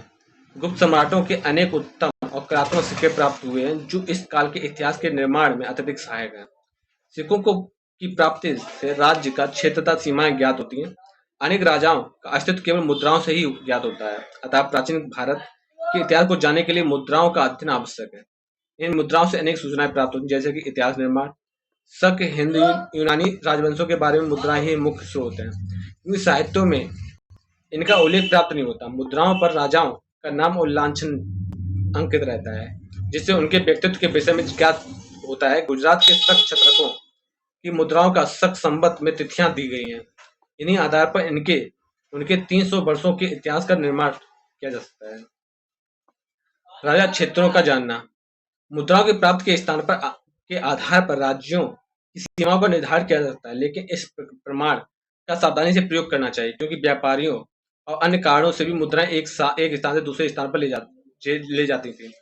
गुप्त सम्राटों के अनेक उत्तम और कलात्मक सिक्के प्राप्त हुए हैं, जो इस काल के इतिहास के निर्माण में अत्यधिक सहायक हैं। सिक्कों की प्राप्ति से राज्य का क्षेत्र तथा सीमाएं ज्ञात होती हैं। अनेक राजाओं का अस्तित्व केवल मुद्राओं से ही ज्ञात होता है। अतः प्राचीन भारत के इतिहास को जानने के लिए मुद्राओं का अध्ययन आवश्यक है। इन मुद्राओं से अनेक सूचनाएं प्राप्त होती हैं, जैसे कि इतिहास निर्माण, शक, हिंदू, यूनानी राजवंशों के बारे में मुद्राएं ही मुख्य स्रोत हैं। क्योंकि साहित्यों में इनका उल्लेख प्राप्त नहीं होता। मुद्राओं पर राजाओं का नाम और लांछन अंकित रहता है, जिससे उनके व्यक्तित्व के विषय में ज्ञात होता है। गुजरात के शक क्षत्रपों की मुद्राओं का शक संबत में तिथियां दी गई हैं। इन्हीं आधार पर उनके 300 वर्षों के इतिहास का निर्माण किया जा सकता है। राजा क्षेत्रों का जानना, मुद्राओं की प्राप्ति के स्थान पर के आधार पर राज्यों की सीमाओं का निर्धारण किया जा सकता है, लेकिन इस प्रमाण का सावधानी से प्रयोग करना चाहिए, क्योंकि व्यापारियों और अन्य कारणों से भी मुद्राएं एक स्थान से दूसरे स्थान पर ले जाती थी।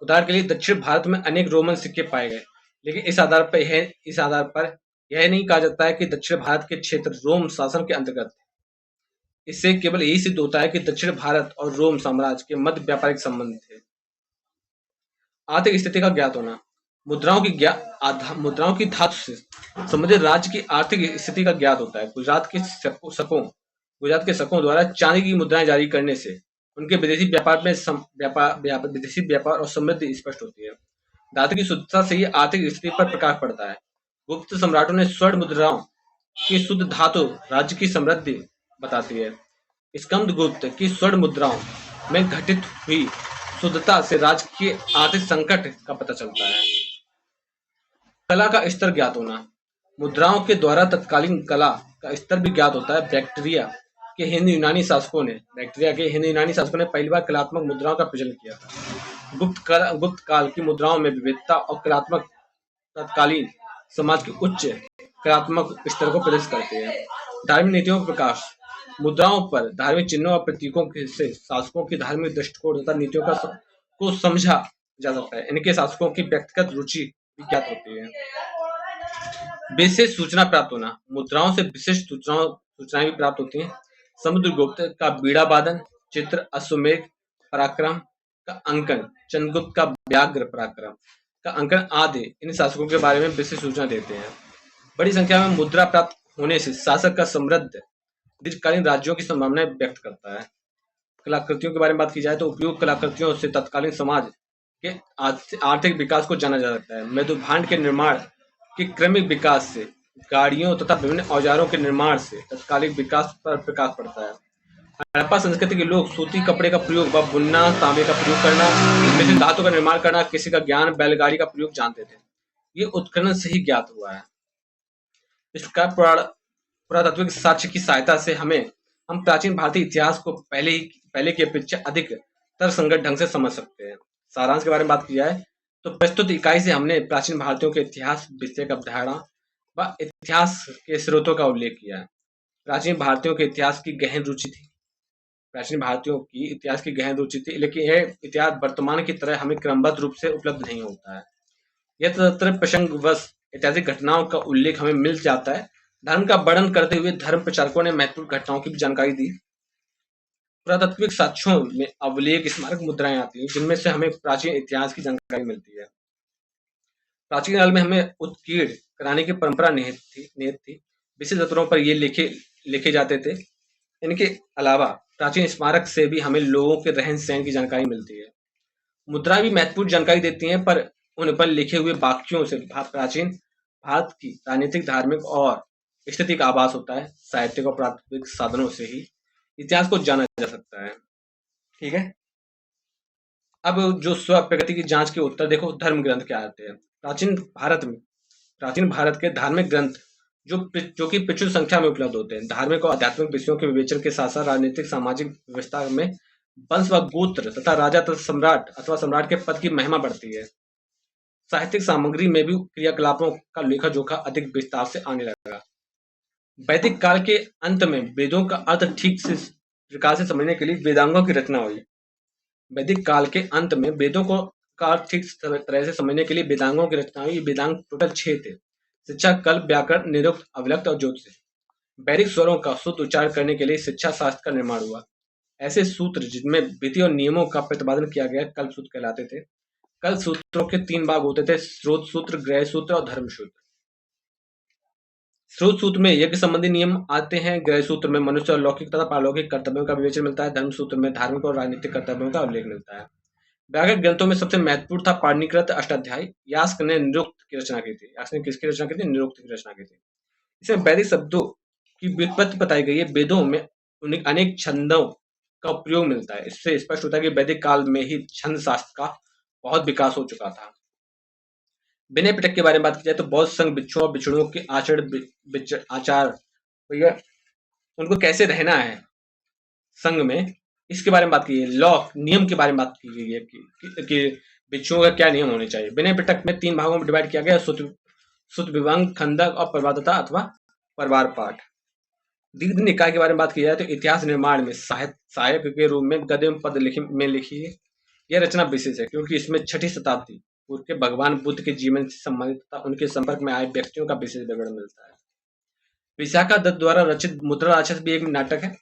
उदाहरण के लिए दक्षिण भारत में अनेक रोमन सिक्के पाए गए, लेकिन इस आधार पर यह नहीं कहा जाता है कि दक्षिण भारत के क्षेत्र रोम शासन के अंतर्गत थे। इससे केवल यही सिद्ध होता है कि दक्षिण भारत और रोम साम्राज्य के मध्य व्यापारिक संबंध थे। आर्थिक स्थिति का ज्ञात होना, मुद्राओं की धातु से संबंधित राज्य की आर्थिक स्थिति का ज्ञात होता है। गुजरात के शकों द्वारा चांदी की मुद्राएं जारी करने से उनके विदेशी व्यापार और समृद्धि स्पष्ट होती है। धातु की शुद्धता से ही आर्थिक स्थिति पर प्रकाश पड़ता है। गुप्त सम्राटों ने स्वर्ण मुद्राओं की शुद्ध धातु राज्य की समृद्धि बताती है। स्कंदगुप्त की स्वर्ण मुद्राओं में घटित हुई शुद्धता से राज्य के आर्थिक संकट का पता चलता है। कला का स्तर ज्ञात होना। मुद्राओं के द्वारा तत्कालीन कला का स्तर भी ज्ञात होता है। बैक्टीरिया के हिंद यूनानी शासकों ने पहली बार कलात्मक मुद्राओं का प्रचलन किया था। गुप्त काल की मुद्राओं में विविधता और कलात्मक तत्कालीन समाज के उच्च कलात्मक स्तर को प्रदर्शित करते हैं। धार्मिक नीतियों का प्रकाश। मुद्राओं पर धार्मिक चिन्हों और प्रतीकों से शासकों की धार्मिक दृष्टिकोण तथा नीतियों को समझा जा सकता है। इनके शासकों की व्यक्तिगत रुचि भी ज्ञात होती है। विशेष सूचना प्राप्त होना। मुद्राओं से विशिष्ट सूचनाएं भी प्राप्त होती हैं। समुद्रगुप्त का बीड़ा वादन चित्र, अश्वमेध पराक्रम का अंकन, चंद्रगुप्त का व्याघ्र पराक्रम का अंकन आदि इन शासकों के बारे में विशेष सूचना देते हैं। बड़ी संख्या में मुद्रा प्राप्त होने से शासक का समृद्ध दीर्घकालीन राज्यों की संभावनाएं व्यक्त करता है। कलाकृतियों के बारे में बात की जाए तो उपयुक्त कलाकृतियों से तत्कालीन समाज के आर्थिक विकास को जाना जा सकता है। मृदुभांड के निर्माण के क्रमिक विकास से, गाड़ियों तथा विभिन्न औजारों के निर्माण से तत्कालीन विकास पर प्रकाश पड़ता है। हड़प्पा संस्कृति के लोग सूती कपड़े का प्रयोग व बुनना, तांबे का प्रयोग करना, मिश्रित धातु का निर्माण करना, किसी का ज्ञान बैलगाड़ी का प्रयोग जानते थे। ये उत्खनन से ही ज्ञात हुआ है। इस प्रकार पुरातात्विक साक्ष्य की सहायता से हम प्राचीन भारतीय इतिहास को पहले की अपेक्षा अधिक तर्कसंगत ढंग से समझ सकते हैं। सारांश के बारे में बात की जाए तो प्रस्तुत इकाई से हमने प्राचीन भारतीयों के इतिहास विषय का अवधारणा व इतिहास के स्रोतों का उल्लेख किया है। प्राचीन भारतीयों के इतिहास की गहन रुचि थी। लेकिन यह इतिहास वर्तमान की तरह हमें क्रमबद्ध रूप से उपलब्ध नहीं होता है। यह तदंतर प्रसंगवश ऐतिहासिक घटनाओं का उल्लेख हमें मिल जाता है। धर्म का वर्णन करते हुए धर्म प्रचारकों ने महत्वपूर्ण घटनाओं की भी जानकारी दी। पुरातात्विक साक्ष्यों में अभिलेख, स्मारक मुद्राएं आती हैं, जिनमें से हमें प्राचीन इतिहास की जानकारी मिलती है। प्राचीन काल में हमें उत्कीर्ण कराने की परंपरा निहित थी। विशेष अवसरों पर ये लिखे जाते थे। इनके अलावा प्राचीन स्मारक से भी हमें लोगों के रहन सहन की जानकारी मिलती है। मुद्राएं भी महत्वपूर्ण जानकारी देती हैं, पर उन पर लिखे हुए वाक्यों से प्राचीन भारत की राजनीतिक, धार्मिक और स्थिति का आभास होता है। साहित्यिक और प्राथमिक साधनों से ही इतिहास को जाना जा सकता है। ठीक है। अब जो स्व प्रगति की जांच के उत्तर देखो, धर्म ग्रंथ क्या आते हैं। प्राचीन भारत के धार्मिक ग्रंथ जो कि प्रचुर संख्या में उपलब्ध होते हैं। धार्मिक और आध्यात्मिक विषयों के विवेचन के साथ साथ राजनीतिक, सामाजिक व्यवस्था में वंश व गोत्र तथा राजा तथा सम्राट अथवा सम्राट के पद की महिमा बढ़ती है। साहित्यिक सामग्री में भी क्रियाकलापों का लेखा जोखा अधिक विस्तार से आने लगा। वैदिक काल के अंत में वेदों का अर्थ ठीक से प्रकार से समझने के लिए वेदांगों की रचना हुई। वैदिक काल के अंत में वेदों को का अर्थ ठीक तरह से समझने के लिए वेदांगों की रचना हुई। वेदांग टोटल 6 थे: शिक्षा, कल्प, व्याकरण, निरुक्त, अभिव्यक्त और ज्योतिष। वैदिक स्वरों का शुद्ध उच्चारण करने के लिए शिक्षा शास्त्र का निर्माण हुआ। ऐसे सूत्र जिनमें विधि और नियमों का प्रतिपादन किया गया कल्प सूत्र कहलाते थे। कल्प सूत्रों के 3 भाग होते थे: स्रोत सूत्र, ग्रह सूत्र और धर्म सूत्र। स्रोत सूत्र में यज्ञ संबंधी नियम आते हैं। ग्रह सूत्र में मनुष्य और लौकिक तथा पारलौकिक कर्तव्यों का विवेचन मिलता है। धर्म सूत्र में धार्मिक और राजनीतिक कर्तव्यों का उल्लेख मिलता है। व्याकरण ग्रंथों में सबसे महत्वपूर्ण था पाणिनिकृत अष्टाध्यायी। यास्क ने निरुक्त की रचना की थी। यास्क ने किसकी रचना की थी? निरुक्त की रचना की थी। इसमें वैदिक शब्दों की व्युत्पत्ति बताई गई है। वेदों में अनेक छंदों का प्रयोग मिलता है। इससे स्पष्ट होता है कि वैदिक काल में ही छंद शास्त्र का बहुत विकास हो चुका था। विनय पिटक के बारे में बात की जाए तो बौद्ध संघ बिच्छुओं और बिछड़ों के आचार भैया उनको कैसे रहना है संघ में, इसके बारे में बात की है। लॉ, नियम के बारे में बात की गई है कि बिच्छुओं का क्या नियम होने चाहिए। विनय पिटक में 3 भागों में डिवाइड किया गया: सुत, विभंग, खंडक और परवादता अथवा परवार पाठ। दीर्घ निकाय के बारे में बात की जाए तो इतिहास निर्माण में सहायक के रूप में गद्य पद में लिखी है। यह रचना विशेष है क्योंकि इसमें 6ठी शताब्दी पूर्व के भगवान बुद्ध के जीवन से संबंधित तथा उनके संपर्क में आए व्यक्तियों का विशेष विवरण मिलता है। विशाखा दत्त द्वारा रचित मुद्रा राक्षस भी एक नाटक है।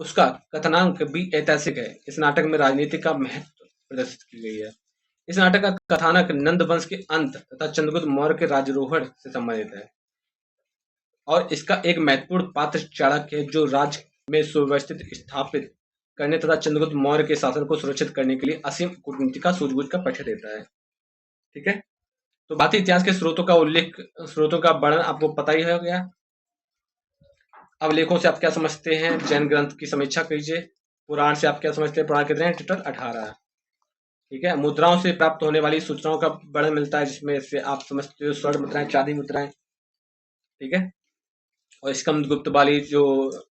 उसका कथनांक भी ऐतिहासिक है। इस नाटक में राजनीति का महत्व प्रदर्शित की गई है। इस नाटक का कथानक नंद वंश के अंत तथा चंद्रगुप्त मौर्य के राज्यारोहण से संबंधित है और इसका एक महत्वपूर्ण पात्र चाणक्य है, जो राज्य में सुव्यवस्थित स्थापित करने तथा चंद्रगुप्त मौर्य के शासन को सुरक्षित करने के लिए असीम कूटनीति का सूझबूझ का पक्ष देता है। ठीक है। तो भारतीय इतिहास के स्रोतों का वर्णन आपको पता ही हो गया। अवलेखों से आप क्या समझते हैं, जैन ग्रंथ की समीक्षा कीजिए। पुराण से आप क्या समझते हैं, पुराण कितने हैं, टोटल 18 है। ठीक है, मुद्राओं से प्राप्त होने वाली सूचनाओं का वर्णन मिलता है, जिसमें से आप समझते हो स्वर्ण मुद्राएं, चांदी मुद्राएं। ठीक है, और स्कंदगुप्त वाली जो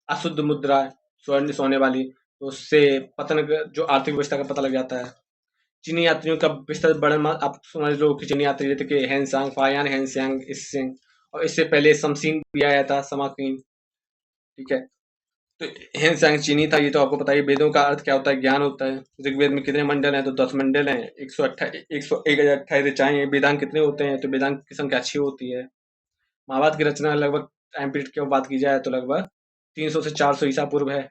अशुद्ध मुद्रा है, स्वर्ण सोने वाली, तो उससे पतन जो आर्थिक व्यवस्था का पता लग जाता है। चीनी यात्रियों का विस्तृत वर्णन आप समझ लो कि चीनी यात्री जैसे कि हेनसांग, फायान, हेनसेंग, इसिंग, और इससे पहले समसीन भी आया था, समाकीन। ठीक है, तो हेनसेंग चीनी था, ये तो आपको पता है। वेदों का अर्थ क्या होता है, ज्ञान होता है। ऋग्वेद में कितने मंडल हैं, तो 10 मंडल हैं। 1,028 ऋचाएं हैं। वेदांग कितने होते हैं, तो वेदांग की संख्या 6 होती है। महाभारत की रचना लगभग टाइम पीरियड की बात की जाए तो लगभग 300 से 400 ईसा पूर्व है।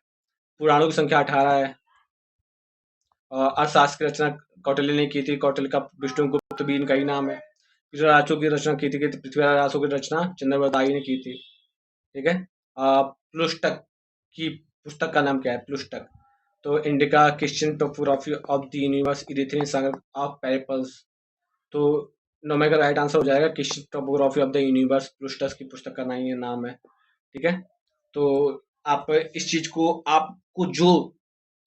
पुराणों की संख्या 18 है। अर्थशास्त्र की रचना कौटिल्य ने की थी। कौटिल्य का विष्णुगुप्त भी इनका ही नाम है। पृथ्वीराजों की रचना की थी, पृथ्वीराजों की रचना चंद्रवरदाई ने की थी। ठीक है, प्लुष्टक की पुस्तक का नाम क्या है, प्लुष्टक। तो Indica Christian topography of the universe, Erythraean सागर ऑफ पेरिपल्स। तो नोमे का राइट आंसर हो जाएगा Christian topography of the universe, प्लुष्टक की पुस्तक का नाम है। ठीक है, तो आप इस चीज को, आपको जो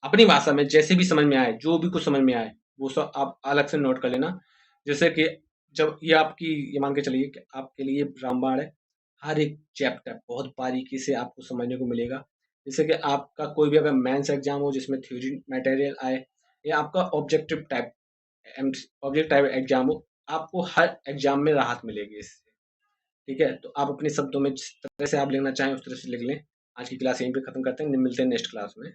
अपनी भाषा में जैसे भी समझ में आए, जो भी कुछ समझ में आए, वो सब आप अलग से नोट कर लेना। जैसे कि जब ये आपकी, ये मान के चलिए कि आपके लिए रामबाण है, हर एक चैप्टर बहुत बारीकी से आपको समझने को मिलेगा। जैसे कि आपका कोई भी अगर मेंस एग्जाम हो जिसमें थ्योरी मटेरियल आए, या आपका ऑब्जेक्ट टाइप एग्जाम हो, आपको हर एग्जाम में राहत मिलेगी इससे। ठीक है, तो आप अपने शब्दों में जिस तरह से आप लिखना चाहें उस तरह से लिख लें। आज की क्लास यहीं पे खत्म करते हैं, मिलते हैं नेक्स्ट क्लास में।